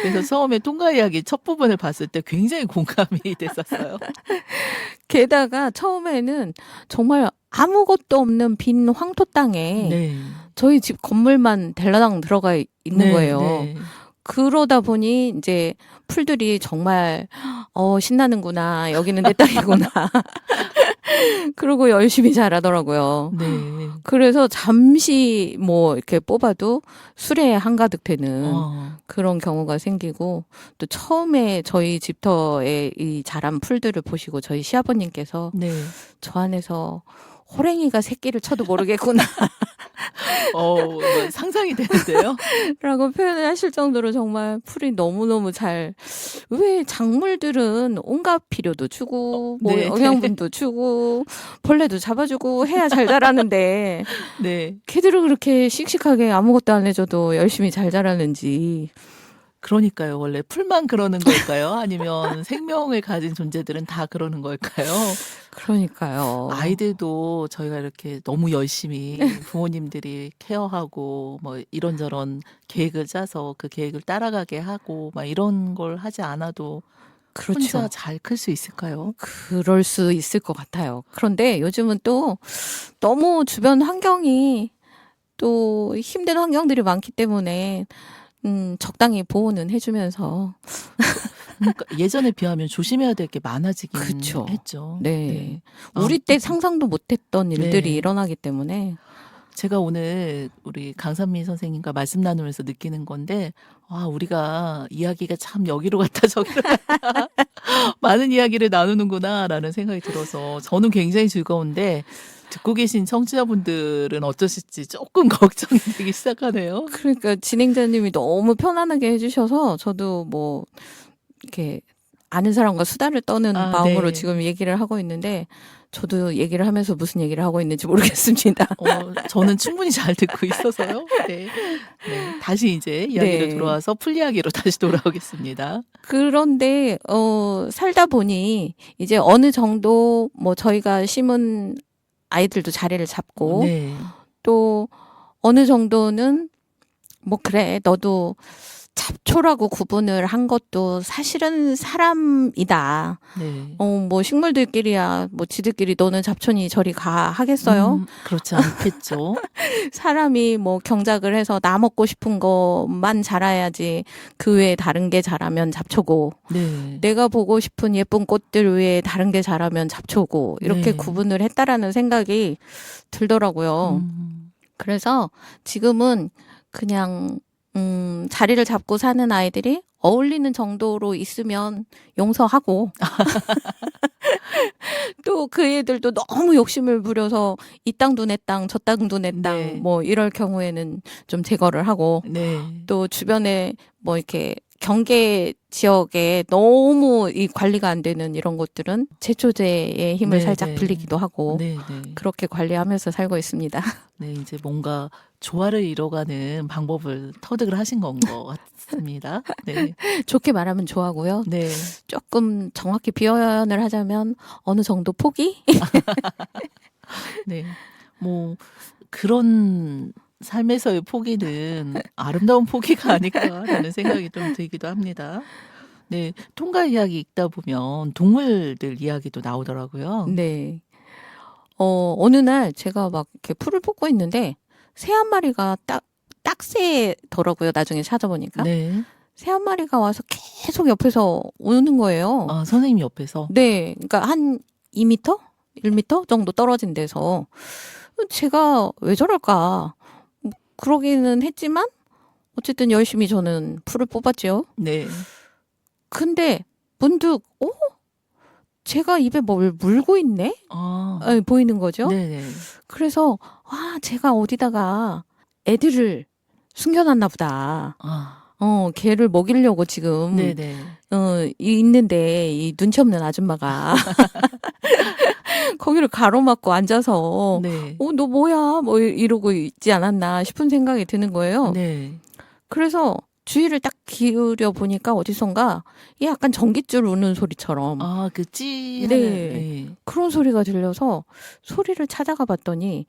그래서 처음에 통과 이야기 첫 부분을 봤을 때 굉장히 공감이 됐었어요. 게다가 처음에는 정말 아무것도 없는 빈 황토 땅에 네, 저희 집 건물만 델라당 들어가 있는 네, 거예요. 네. 그러다 보니 이제 풀들이 정말 신나는구나. 여기는 내 땅이구나. 그러고 열심히 자라더라고요. 네. 그래서 잠시 뭐 이렇게 뽑아도 술에 한가득 되는 그런 경우가 생기고 또 처음에 저희 집터의 이 자란 풀들을 보시고 저희 시아버님께서 네. 저 안에서 호랭이가 새끼를 쳐도 모르겠구나 뭐 상상이 되는데요. 라고 표현을 하실 정도로 정말 풀이 너무너무 왜 작물들은 온갖 필요도 주고 뭐 네, 영양분도 주고 벌레도 잡아주고 해야 잘 자라는데 네. 걔들은 그렇게 씩씩하게 아무것도 안 해줘도 열심히 잘 자라는지. 그러니까요. 원래 풀만 그러는 걸까요? 아니면 생명을 가진 존재들은 다 그러는 걸까요? 그러니까요. 아이들도 저희가 이렇게 너무 열심히 부모님들이 케어하고 뭐 이런저런 계획을 짜서 그 계획을 따라가게 하고 막 이런 걸 하지 않아도 그렇죠. 혼자 잘 클 수 있을까요? 그럴 수 있을 것 같아요. 그런데 요즘은 또 너무 주변 환경이 또 힘든 환경들이 많기 때문에 적당히 보호는 해주면서 그러니까 예전에 비하면 조심해야 될 게 많아지긴 그쵸. 했죠. 네. 아, 우리 때 상상도 못했던 일들이 네. 일어나기 때문에 제가 오늘 우리 강산미 선생님과 말씀 나누면서 느끼는 건데, 우리가 이야기가 참 여기로 갔다 저기로 갔다 많은 이야기를 나누는구나라는 생각이 들어서 저는 굉장히 즐거운데 듣고 계신 청취자분들은 어떠실지 조금 걱정이 되기 시작하네요. 그러니까 진행자님이 너무 편안하게 해주셔서 저도 뭐 이렇게 아는 사람과 수다를 떠는 마음으로 네. 지금 얘기를 하고 있는데 저도 얘기를 하면서 무슨 얘기를 하고 있는지 모르겠습니다. 저는 충분히 잘 듣고 있어서요. 네. 네. 다시 이제 이야기를 네. 돌아와서 풀 이야기로 다시 돌아오겠습니다. 그런데 살다 보니 이제 어느 정도 뭐 저희가 심은 아이들도 자리를 잡고 네. 또 어느 정도는 뭐 그래 너도 잡초라고 구분을 한 것도 사실은 사람이다. 네. 뭐 식물들끼리야 뭐 지들끼리 너는 잡초니 저리 가 하겠어요? 그렇지 않겠죠. 사람이 뭐 경작을 해서 나 먹고 싶은 것만 자라야지 그 외에 다른 게 자라면 잡초고 네. 내가 보고 싶은 예쁜 꽃들 외에 다른 게 자라면 잡초고 이렇게 네. 구분을 했다라는 생각이 들더라고요. 그래서 지금은 그냥 자리를 잡고 사는 아이들이 어울리는 정도로 있으면 용서하고 또 그 애들도 너무 욕심을 부려서 이 땅도 내 땅, 저 땅도 내 땅 네. 뭐 이럴 경우에는 좀 제거를 하고 네. 또 주변에 뭐 이렇게 경계 지역에 너무 이 관리가 안 되는 이런 것들은 제초제의 힘을 네, 살짝 네. 빌리기도 하고 네, 네. 그렇게 관리하면서 살고 있습니다. 네, 이제 뭔가 조화를 이뤄가는 방법을 터득을 하신 건 것 같습니다. 네. 좋게 말하면 좋아하고요. 네. 조금 정확히 표현을 하자면 어느 정도 포기? 네. 뭐 그런 삶에서의 포기는 아름다운 포기가 아닐까라는 생각이 좀 들기도 합니다. 네. 통가 이야기 읽다 보면 동물들 이야기도 나오더라고요. 네. 어느 날 제가 막 이렇게 풀을 뽑고 있는데 새 한 마리가 딱새더라고요. 나중에 찾아보니까. 네. 새 한 마리가 와서 계속 옆에서 우는 거예요. 아, 선생님 옆에서. 네. 그러니까 한 2m? 1m 정도 떨어진 데서 제가 왜 저럴까? 뭐 그러기는 했지만 어쨌든 열심히 저는 풀을 뽑았죠. 네. 근데 문득 제가 입에 뭘 물고 있네? 아. 보이는 거죠. 네네. 그래서 제가 어디다가 애들을 숨겨놨나 보다. 아. 걔를 먹이려고 지금 네네. 있는데 이 눈치 없는 아줌마가 거기를 가로막고 앉아서 네. 너 뭐야? 뭐 이러고 있지 않았나 싶은 생각이 드는 거예요. 네. 그래서 주의를 딱 기울여 보니까 어디선가 얘 약간 전깃줄 우는 소리처럼 아, 그 찌. 네. 네. 그런 소리가 들려서 소리를 찾아가 봤더니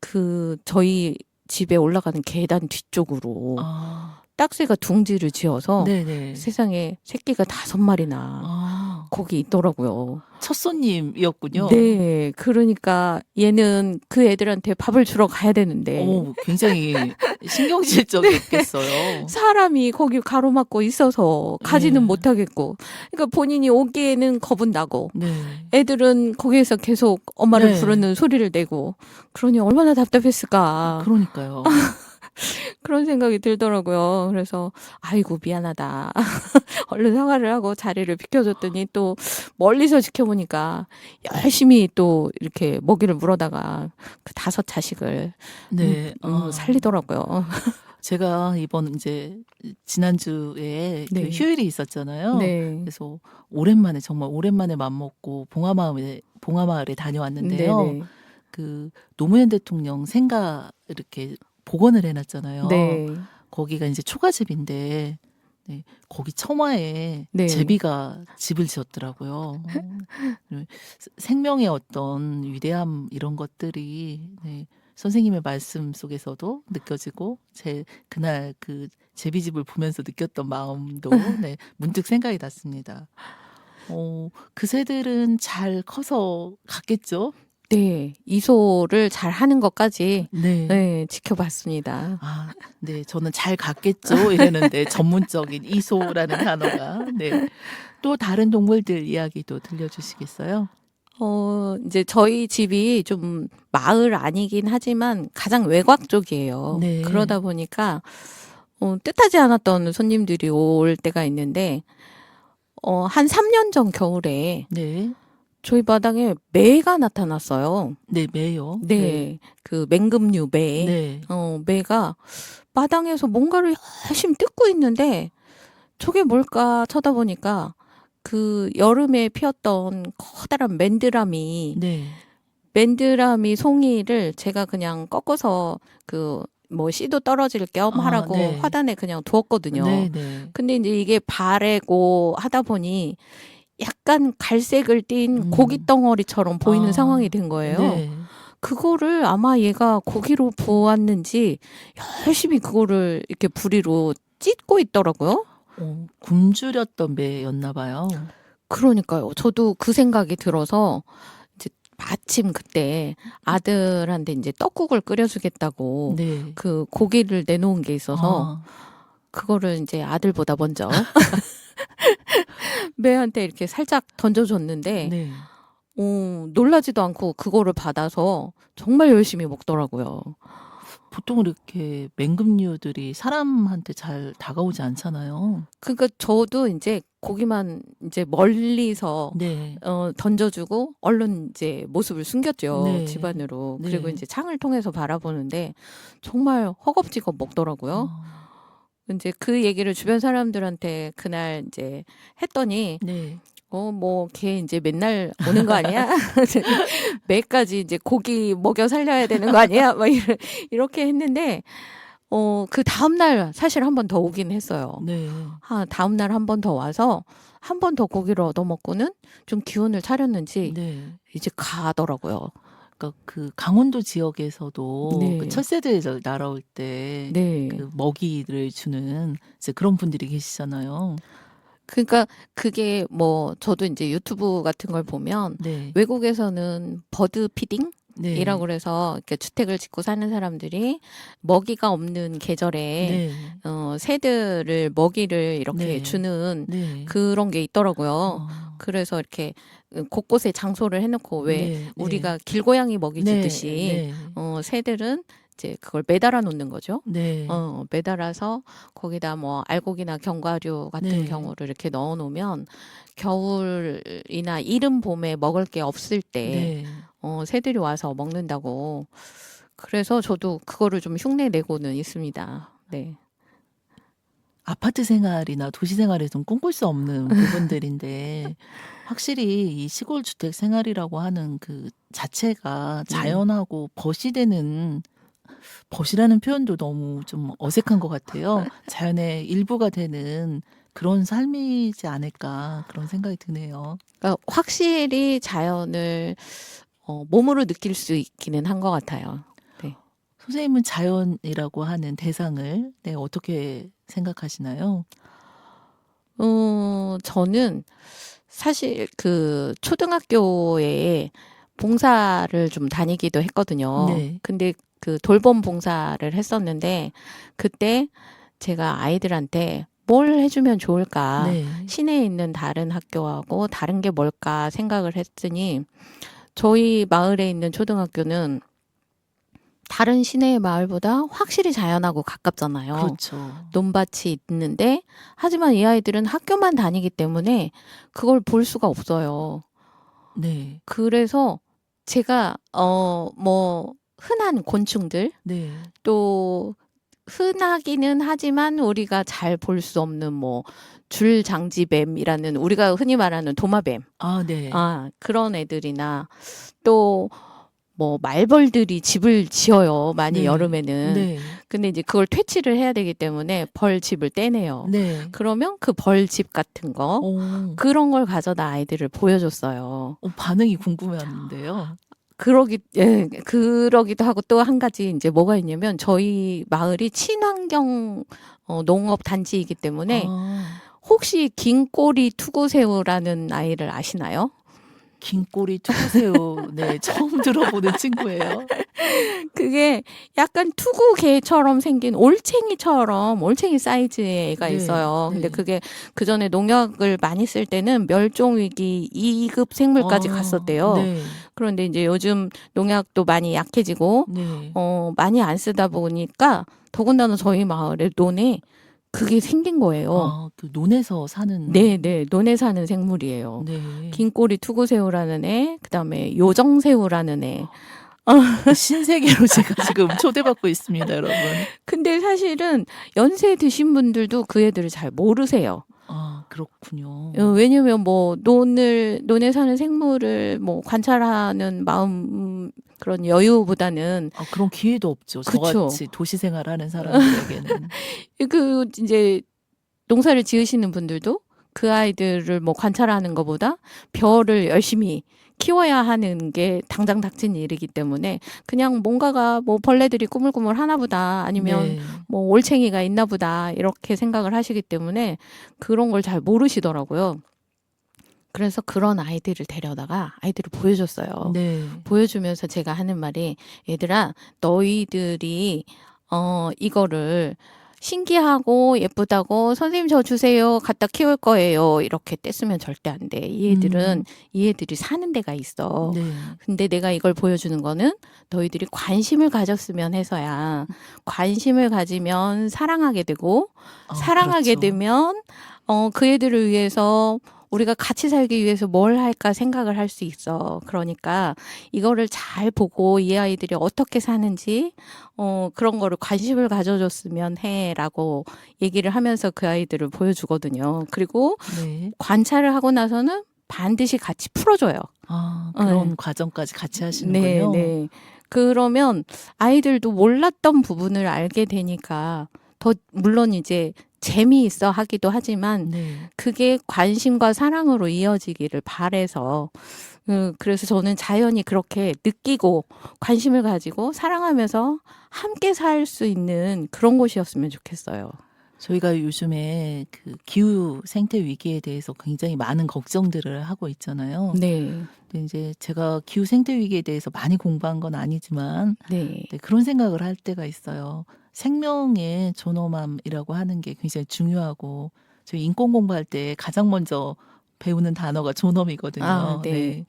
그 저희 집에 올라가는 계단 뒤쪽으로 아. 딱새가 둥지를 지어서 네네. 세상에 새끼가 5마리나 아. 거기 있더라고요. 첫 손님이었군요. 네. 그러니까 얘는 그 애들한테 밥을 주러 가야 되는데 굉장히 신경질적이었겠어요. 사람이 거기 가로막고 있어서 가지는 네. 못하겠고 그러니까 본인이 오기에는 겁은 나고 네. 애들은 거기에서 계속 엄마를 네. 부르는 소리를 내고 그러니 얼마나 답답했을까 그러니까요. 그런 생각이 들더라고요. 그래서 아이고 미안하다. 얼른 사과를 하고 자리를 비켜줬더니 또 멀리서 지켜보니까 열심히 또 이렇게 먹이를 물어다가 그 5 자식을 네. 살리더라고요. 제가 이번 이제 지난주에 네. 그 휴일이 있었잖아요. 네. 그래서 정말 오랜만에 맘먹고 봉하마을에 다녀왔는데요. 네네. 그 노무현 대통령 생가 이렇게 복원을 해놨잖아요. 네. 거기가 이제 초가집인데 네, 거기 처마에 네. 제비가 집을 지었더라고요. 생명의 어떤 위대함 이런 것들이 네, 선생님의 말씀 속에서도 느껴지고 그날 그 제비집을 보면서 느꼈던 마음도 네, 문득 생각이 났습니다. 그 새들은 잘 커서 갔겠죠? 네. 이소를 잘 하는 것까지 네. 네, 지켜봤습니다. 아, 네. 저는 잘 갔겠죠? 이랬는데 전문적인 이소라는 단어가. 네. 또 다른 동물들 이야기도 들려주시겠어요? 이제 저희 집이 좀 마을 아니긴 하지만 가장 외곽 쪽이에요. 네. 그러다 보니까 뜻하지 않았던 손님들이 올 때가 있는데 한 3년 전 겨울에 네. 저희 마당에 매가 나타났어요. 네, 매요. 네. 그 맹금류 매. 네. 매가 마당에서 뭔가를 열심히 뜯고 있는데 저게 뭘까 쳐다보니까 그 여름에 피었던 커다란 맨드라미 네. 송이를 제가 그냥 꺾어서 그 뭐 씨도 떨어질 겸 하라고 네. 화단에 그냥 두었거든요. 네, 네. 근데 이제 이게 바래고 하다 보니 약간 갈색을 띤 고기 덩어리처럼 보이는 아, 상황이 된 거예요. 네. 그거를 아마 얘가 고기로 보았는지 열심히 그거를 이렇게 부리로 찢고 있더라고요. 굶주렸던 매였나 봐요. 그러니까요. 저도 그 생각이 들어서 이제 마침 그때 아들한테 이제 떡국을 끓여주겠다고 네. 그 고기를 내놓은 게 있어서 아, 그거를 이제 아들보다 먼저 매한테 이렇게 살짝 던져줬는데 네. 놀라지도 않고 그거를 받아서 정말 열심히 먹더라고요. 보통 이렇게 맹금류들이 사람한테 잘 다가오지 않잖아요. 그러니까 저도 이제 고기만 이제 멀리서 네. 던져주고 얼른 이제 모습을 숨겼죠. 네. 집 안으로. 네. 그리고 이제 창을 통해서 바라보는데 정말 허겁지겁 먹더라고요. 이제 그 얘기를 주변 사람들한테 그날 이제 했더니 네. 뭐 걔 이제 맨날 오는 거 아니야? 매까지 이제 고기 먹여 살려야 되는 거 아니야? 막 이렇게 했는데 그 다음 날 사실 한 번 더 오긴 했어요. 네. 다음 날 한 번 더 와서 한 번 더 고기를 얻어 먹고는 좀 기운을 차렸는지 네. 이제 가더라고요. 아까 그 강원도 지역에서도 네. 그 철새들 날아올 때 네. 그 먹이를 주는 이제 그런 분들이 계시잖아요. 그러니까 그게 뭐 저도 이제 유튜브 같은 걸 보면 네. 외국에서는 버드 피딩 네. 이라고 그래서 이렇게 주택을 짓고 사는 사람들이 먹이가 없는 계절에 네. 새들을 먹이를 이렇게 네. 주는 네. 그런 게 있더라고요. 어. 그래서 이렇게 곳곳에 장소를 해놓고 왜 네. 네. 우리가 길고양이 먹이 네. 주듯이 네. 새들은 이제 그걸 매달아 놓는 거죠. 네. 매달아서 거기다 뭐 알곡이나 견과류 같은 네. 경우를 이렇게 넣어 놓으면 겨울이나 이른 봄에 먹을 게 없을 때 네. 새들이 와서 먹는다고. 그래서 저도 그거를 좀 흉내 내고는 있습니다. 네. 아파트 생활이나 도시 생활에 좀 꿈꿀 수 없는 부분들인데 확실히 이 시골 주택 생활이라고 하는 그 자체가 자연하고 벗이라는 표현도 너무 좀 어색한 것 같아요. 자연의 일부가 되는 그런 삶이지 않을까 그런 생각이 드네요. 그러니까 확실히 자연을 몸으로 느낄 수 있기는 한 것 같아요. 네. 선생님은 자연이라고 하는 대상을 어떻게 생각하시나요? 저는 사실 그 초등학교에 봉사를 좀 다니기도 했거든요. 네. 근데 그 돌봄 봉사를 했었는데 그때 제가 아이들한테 뭘 해주면 좋을까? 네. 시내에 있는 다른 학교하고 다른 게 뭘까 생각을 했더니 저희 마을에 있는 초등학교는 다른 시내의 마을보다 확실히 자연하고 가깝잖아요. 그렇죠. 논밭이 있는데 하지만 이 아이들은 학교만 다니기 때문에 그걸 볼 수가 없어요. 네. 그래서 제가 뭐 흔한 곤충들 네. 또 흔하기는 하지만 우리가 잘 볼 수 없는 뭐 줄장지뱀이라는 우리가 흔히 말하는 도마뱀 네. 그런 애들이나 또 뭐 말벌들이 집을 지어요. 많이 네. 여름에는. 네. 근데 이제 그걸 퇴치를 해야 되기 때문에 벌집을 떼내요. 네. 그러면 그 벌집 같은 거 그런 걸 가져다 아이들을 보여줬어요. 반응이 궁금한데요. 그러기도 하고 또 한 가지 이제 뭐가 있냐면 저희 마을이 친환경 농업 단지이기 때문에 혹시 긴꼬리 투구새우라는 아이를 아시나요? 긴꼬리 투구새우 네 처음 들어보는 친구예요. 그게 약간 투구개처럼 생긴 올챙이 사이즈의 애가 네, 있어요. 네. 근데 그게 그 전에 농약을 많이 쓸 때는 멸종위기 2급 생물까지 갔었대요. 네. 그런데 이제 요즘 농약도 많이 약해지고 네. 많이 안 쓰다 보니까 더군다나 저희 마을에 논에 그게 생긴 거예요. 그 논에서 사는. 네, 논에 사는 생물이에요. 네. 긴꼬리 투구새우라는 애, 그다음에 요정새우라는 애. 신세계로 제가 지금 초대받고 있습니다, 여러분. 근데 사실은 연세 드신 분들도 그 애들을 잘 모르세요. 그렇군요. 왜냐면 뭐 논에 사는 생물을 뭐 관찰하는 마음 그런 여유보다는 그런 기회도 없죠. 그쵸. 저같이 도시 생활하는 사람들에게는. 그 이제 농사를 지으시는 분들도 그 아이들을 뭐 관찰하는 것보다 별을 열심히 키워야 하는 게 당장 닥친 일이기 때문에 그냥 뭔가가 뭐 벌레들이 꾸물꾸물 하나 보다 아니면 네. 뭐 올챙이가 있나 보다 이렇게 생각을 하시기 때문에 그런 걸 잘 모르시더라고요. 그래서 그런 아이들을 데려다가 아이들을 보여줬어요. 네. 보여주면서 제가 하는 말이 얘들아 너희들이 이거를 신기하고 예쁘다고 선생님 저 주세요 갖다 키울 거예요 이렇게 뗐으면 절대 안 돼. 이 애들이 사는 데가 있어. 네. 근데 내가 이걸 보여주는 거는 너희들이 관심을 가졌으면 해서야. 관심을 가지면 사랑하게 되고 사랑하게 그렇죠. 되면 그 애들을 위해서 우리가 같이 살기 위해서 뭘 할까 생각을 할 수 있어. 그러니까 이거를 잘 보고 이 아이들이 어떻게 사는지 그런 거를 관심을 가져줬으면 해라고 얘기를 하면서 그 아이들을 보여주거든요. 그리고 네. 관찰을 하고 나서는 반드시 같이 풀어줘요. 그런 과정까지 같이 하시는군요. 네. 그러면 아이들도 몰랐던 부분을 알게 되니까 더 물론 이제 재미있어 하기도 하지만 네. 그게 관심과 사랑으로 이어지기를 바래서 그래서 저는 자연이 그렇게 느끼고 관심을 가지고 사랑하면서 함께 살 수 있는 그런 곳이었으면 좋겠어요. 저희가 요즘에 그 기후 생태 위기에 대해서 굉장히 많은 걱정들을 하고 있잖아요. 네. 근데 이제 제가 기후 생태 위기에 대해서 많이 공부한 건 아니지만 네. 네, 그런 생각을 할 때가 있어요. 생명의 존엄함이라고 하는 게 굉장히 중요하고 저희 인권 공부할 때 가장 먼저 배우는 단어가 존엄이거든요. 아, 네.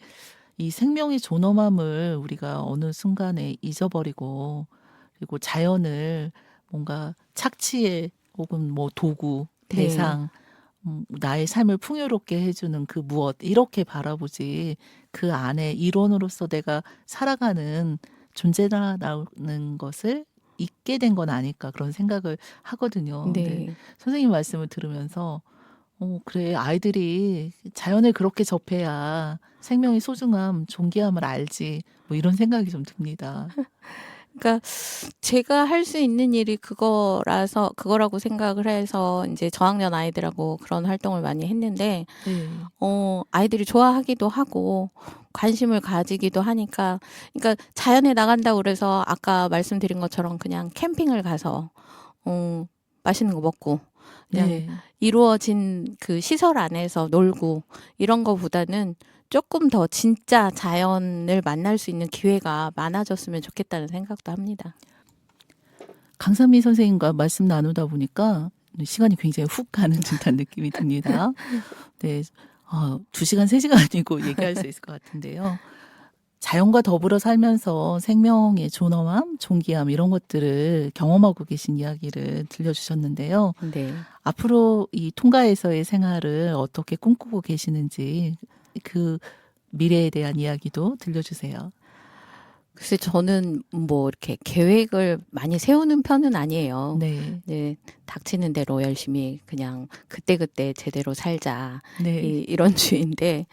이 생명의 존엄함을 우리가 어느 순간에 잊어버리고 그리고 자연을 뭔가 착취에 혹은 뭐 도구, 네. 대상, 나의 삶을 풍요롭게 해주는 그 무엇 이렇게 바라보지 그 안에 일원으로서 내가 살아가는 존재라는 것을 잊게 된 건 아닐까 그런 생각을 하거든요. 근데 네. 선생님 말씀을 들으면서 그래 아이들이 자연을 그렇게 접해야 생명의 소중함, 존귀함을 알지 뭐 이런 생각이 좀 듭니다. 그러니까 제가 할 수 있는 일이 그거라고 생각을 해서 이제 저학년 아이들하고 그런 활동을 많이 했는데 네, 아이들이 좋아하기도 하고 관심을 가지기도 하니까 그러니까 자연에 나간다고 그래서 아까 말씀드린 것처럼 그냥 캠핑을 가서 맛있는 거 먹고 그냥 네. 이루어진 그 시설 안에서 놀고 이런 거보다는 조금 더 진짜 자연을 만날 수 있는 기회가 많아졌으면 좋겠다는 생각도 합니다. 강선미 선생님과 말씀 나누다 보니까 시간이 굉장히 훅 가는 듯한 느낌이 듭니다. 네, 2시간, 3시간이고 얘기할 수 있을 것 같은데요. 자연과 더불어 살면서 생명의 존엄함, 존귀함 이런 것들을 경험하고 계신 이야기를 들려주셨는데요. 네. 앞으로 이 통가에서의 생활을 어떻게 꿈꾸고 계시는지 그 미래에 대한 이야기도 들려주세요. 글쎄 저는 뭐 이렇게 계획을 많이 세우는 편은 아니에요. 네, 네, 닥치는 대로 열심히 그냥 그때그때 제대로 살자 네, 이런 주의인데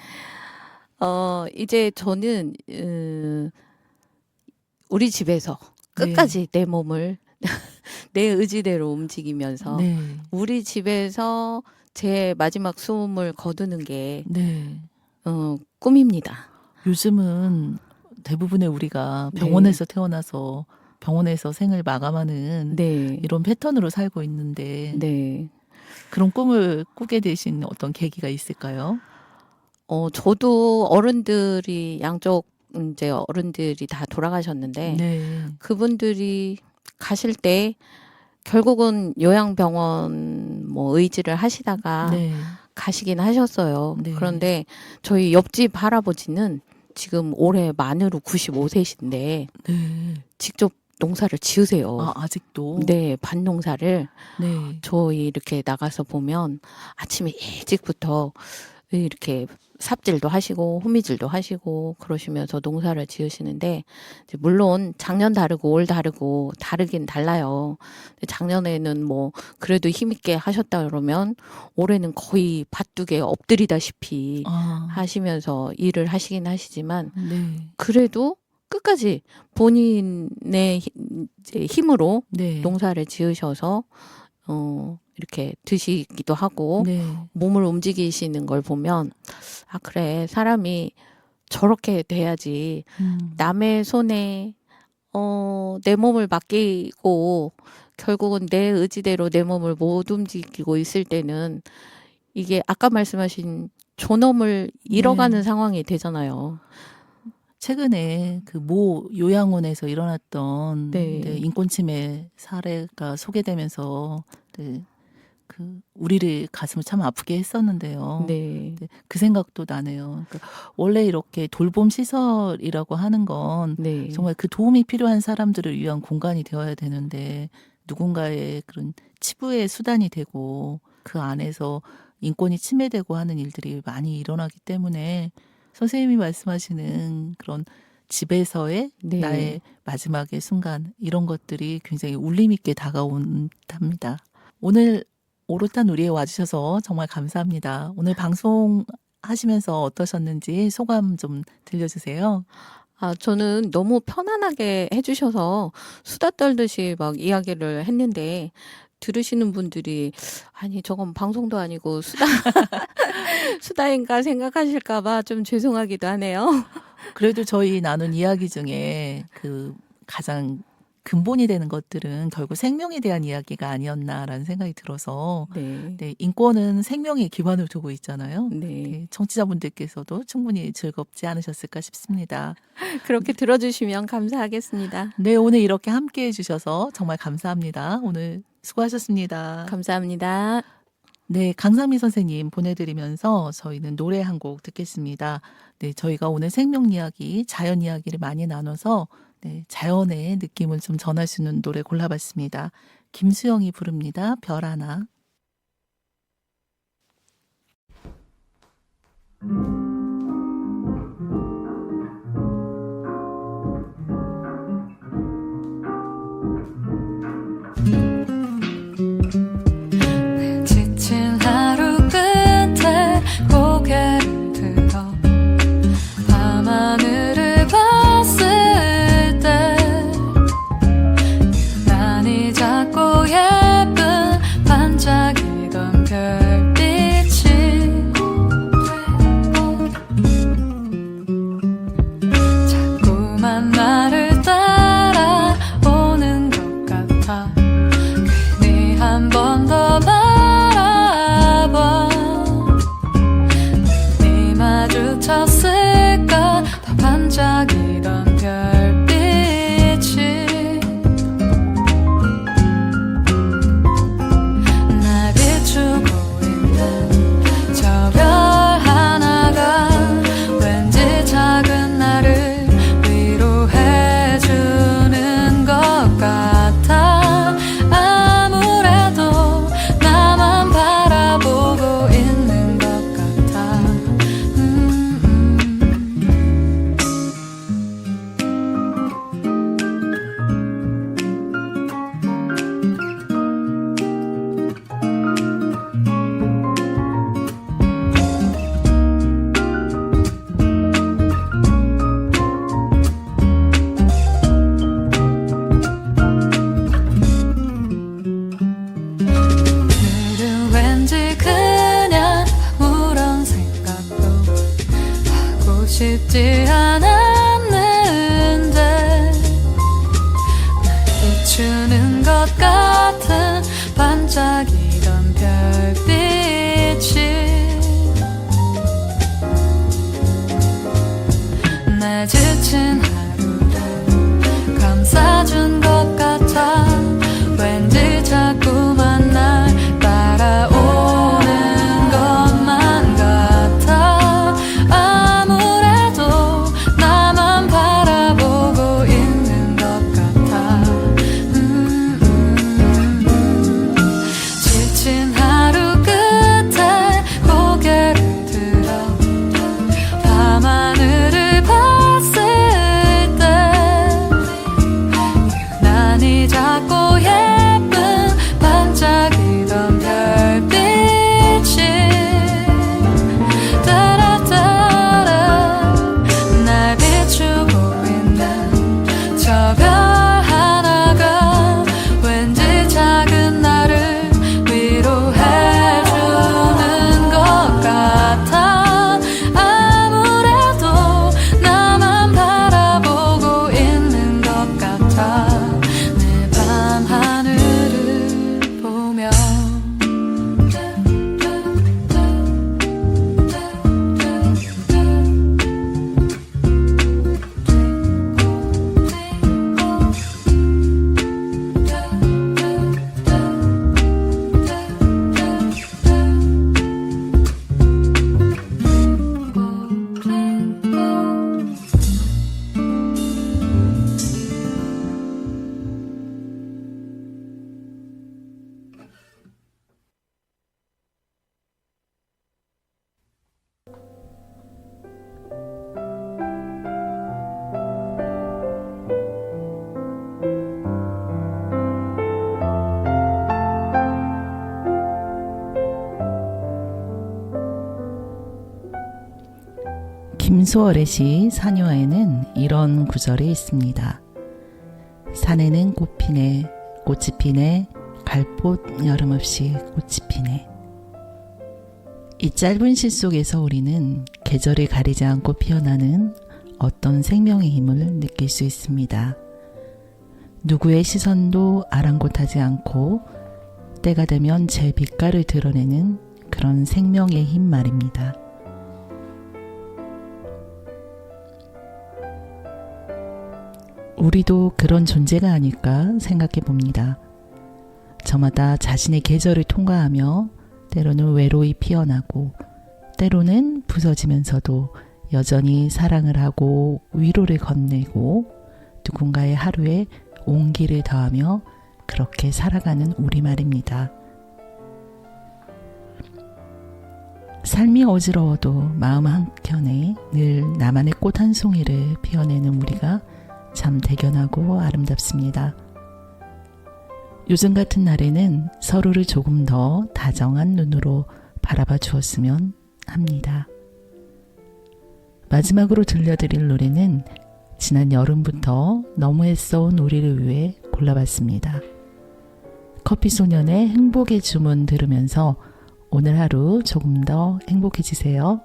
이제 저는 우리 집에서 끝까지 내 몸을 내 의지대로 움직이면서 네, 우리 집에서 제 마지막 숨을 거두는 게 네. 꿈입니다. 요즘은 대부분의 우리가 네. 병원에서 태어나서 병원에서 생을 마감하는 네. 이런 패턴으로 살고 있는데 네. 그런 꿈을 꾸게 되신 어떤 계기가 있을까요? 저도 어른들이 양쪽 이제 어른들이 다 돌아가셨는데 네, 그분들이 가실 때 결국은 요양병원 뭐 의지를 하시다가 네, 가시긴 하셨어요. 네. 그런데 저희 옆집 할아버지는 지금 올해 만으로 95세신데 네. 직접 농사를 지으세요. 아직도? 네, 밭농사를 네, 저희 이렇게 나가서 보면 아침에 일찍부터 이렇게 삽질도 하시고 호미질도 하시고 그러시면서 농사를 지으시는데 이제 물론 작년 다르고 올 다르고 다르긴 달라요. 근데 작년에는 뭐 그래도 힘있게 하셨다 그러면 올해는 거의 밭두개 엎드리다시피 하시면서 일을 하시긴 하시지만 네, 그래도 끝까지 본인의 이제 힘으로 네, 농사를 지으셔서 이렇게 드시기도 하고 네, 몸을 움직이시는 걸 보면 아 그래 사람이 저렇게 돼야지 남의 손에 내 몸을 맡기고 결국은 내 의지대로 내 몸을 못 움직이고 있을 때는 이게 아까 말씀하신 존엄을 잃어가는 네. 상황이 되잖아요. 최근에 그 모 요양원에서 일어났던 네. 네, 인권 침해 사례가 소개되면서 네, 그 우리를 가슴을 참 아프게 했었는데요. 네. 네, 그 생각도 나네요. 그러니까 원래 이렇게 돌봄 시설이라고 하는 건 네. 정말 그 도움이 필요한 사람들을 위한 공간이 되어야 되는데 누군가의 그런 치부의 수단이 되고 그 안에서 인권이 침해되고 하는 일들이 많이 일어나기 때문에 선생님이 말씀하시는 그런 집에서의 네. 나의 마지막의 순간 이런 것들이 굉장히 울림 있게 다가온답니다. 오늘 오롯한 우리에 와주셔서 정말 감사합니다. 오늘 방송 하시면서 어떠셨는지 소감 좀 들려주세요. 아, 저는 너무 편안하게 해주셔서 수다 떨듯이 막 이야기를 했는데 들으시는 분들이 아니 저건 방송도 아니고 수다 수다인가 생각하실까봐 좀 죄송하기도 하네요. 그래도 저희 나눈 이야기 중에 그 가장 근본이 되는 것들은 결국 생명에 대한 이야기가 아니었나라는 생각이 들어서 네. 네, 인권은 생명에 기반을 두고 있잖아요. 네. 네, 청취자분들께서도 충분히 즐겁지 않으셨을까 싶습니다. 그렇게 들어주시면 감사하겠습니다. 네, 오늘 이렇게 함께 해주셔서 정말 감사합니다. 오늘 수고하셨습니다. 감사합니다. 네, 강상미 선생님 보내드리면서 저희는 노래 한 곡 듣겠습니다. 네, 저희가 오늘 생명 이야기, 자연 이야기를 많이 나눠서 네, 자연의 느낌을 좀 전할 수 있는 노래 골라봤습니다. 김수영이 부릅니다. 별 하나. 지친 하루 끝에 고개를 들어 밤하늘을 봤을 때 유난히 작고 예쁜 반짝이던 별빛이 자꾸만 나를 따라오는 것 같아. 괜히 한 번 더 바라봐. 눈이 마주쳤을까 더 반짝이던 별빛이 날 비추고 있는 저 별 하나가 왠지 작은 나를 위로해주는 것 같아. 아무래도 나만 바라보고 있는 것 같아. 오늘은 왠지 그냥 아무런 생각도 하고 싶지 않았는데 날 비추는 것 같은 반짝이던 별빛이 날 지친 하루를 감싸준 것 같아. 왠지 자꾸만 날 따라오는 것만 같아. 아무래도 나만 바라보고 있는 것 같아. 지친 하루 끝에 고개를 들어 밤하늘을 봤을 때 유난히 작고 예쁜 반짝이던 별빛이 따라따라 날 비추고 있는 저 별 하나가 왠지 작은 나를 위로해주는 것 같아. 아무래도 나만 바라보고 있는 것 같아. 내 밤하늘을 보며 김소월의 시 사녀에는 이런 구절이 있습니다. 산에는 꽃 피네, 꽃이 피네, 갈꽃 여름 없이 꽃이 피네. 이 짧은 시 속에서 우리는 계절을 가리지 않고 피어나는 어떤 생명의 힘을 느낄 수 있습니다. 누구의 시선도 아랑곳하지 않고 때가 되면 제 빛깔을 드러내는 그런 생명의 힘 말입니다. 우리도 그런 존재가 아닐까 생각해 봅니다. 저마다 자신의 계절을 통과하며 때로는 외로이 피어나고 때로는 부서지면서도 여전히 사랑을 하고 위로를 건네고 누군가의 하루에 온기를 더하며 그렇게 살아가는 우리 말입니다. 삶이 어지러워도 마음 한켠에 늘 나만의 꽃 한 송이를 피워내는 우리가 참 대견하고 아름답습니다. 요즘 같은 날에는 서로를 조금 더 다정한 눈으로 바라봐 주었으면 합니다. 마지막으로 들려드릴 노래는 지난 여름부터 너무 애써온 우리를 위해 골라봤습니다. 커피소년의 행복의 주문 들으면서 오늘 하루 조금 더 행복해지세요.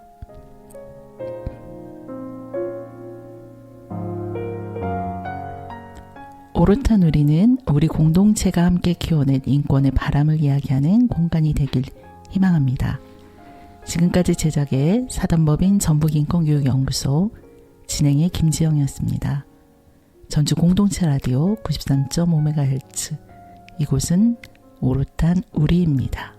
오롯한 우리는 우리 공동체가 함께 키워낸 인권의 바람을 이야기하는 공간이 되길 희망합니다. 지금까지 제작의 사단법인 전북인권교육연구소 진행의 김지영이었습니다. 전주 공동체 라디오 93.5MHz 이곳은 오롯한 우리입니다.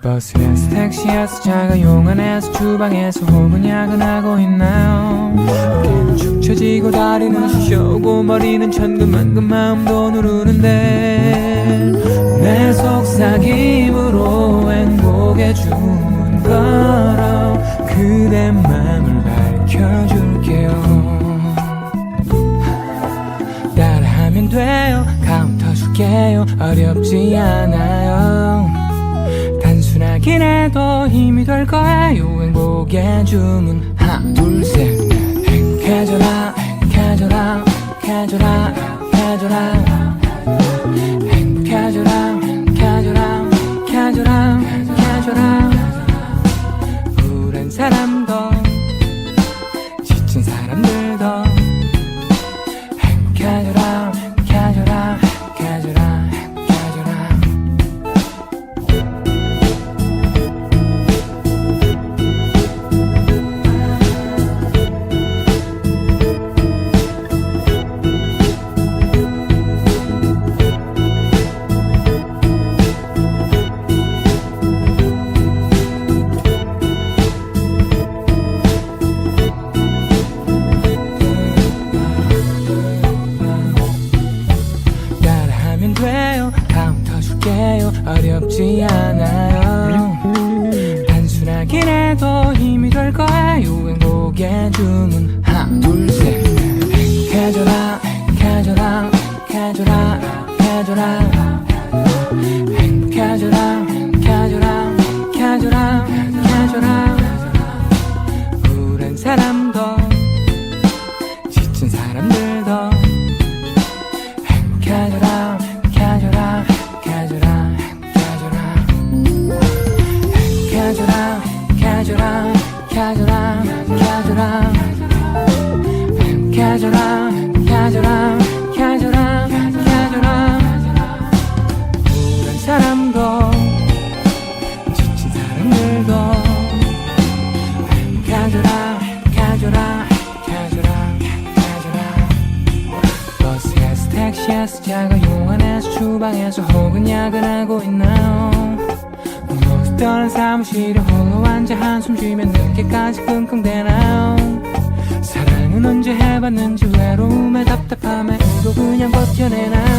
버스에서 택시에서 자가용 안에서 주방에서 혹은 야근하고 있나요? 어깨는 축 처지고 다리는 쑤셔오고 머리는 천근만근 마음도 누르는데 내 속삭임으로 행복의 주문 걸어 그대 맘을 밝혀줄게요. 따라하면 돼요. 카운터 줄게요. 어렵지 않아요. 단순하긴 해도 힘이 될 거예요. 행복의 주문 하나 둘 셋 행복해져라 행복해져라 행복해져라 행복해져라 행복해져라 행복해져라 행복해져라 행복해져라 우울한 사람도 지친 사람들도 행복해져라 행복해져라 행복해져라 어렵지 않아요. 단순하긴 해도 힘이 될 거예요. 행복의 주문 하나 둘 셋 행복해져라 행복해져라 행복해져라 행복해져라 행복해져라 행복해져라 행복해져라 우울한 사람도 지친 사람들도 행복해져라 행복해져라 행복해져라 행복해져라 행복해져라 행복해져라 행복해져라 행복해져라 행복해져라 우울한 사람도 지친 사람들도 행복해져라 행복해져라 행복해져라 행복해져라 버스에서 택시에서 자가용 안에서 주방에서 혹은 야근하고 있나요? 떠난 사무실에 홀로 앉아 한숨 쉬면 늦게까지 끙끙대나요? 사랑은 언제 해봤는지 외로움에 답답함에 또 그냥 버텨내나요?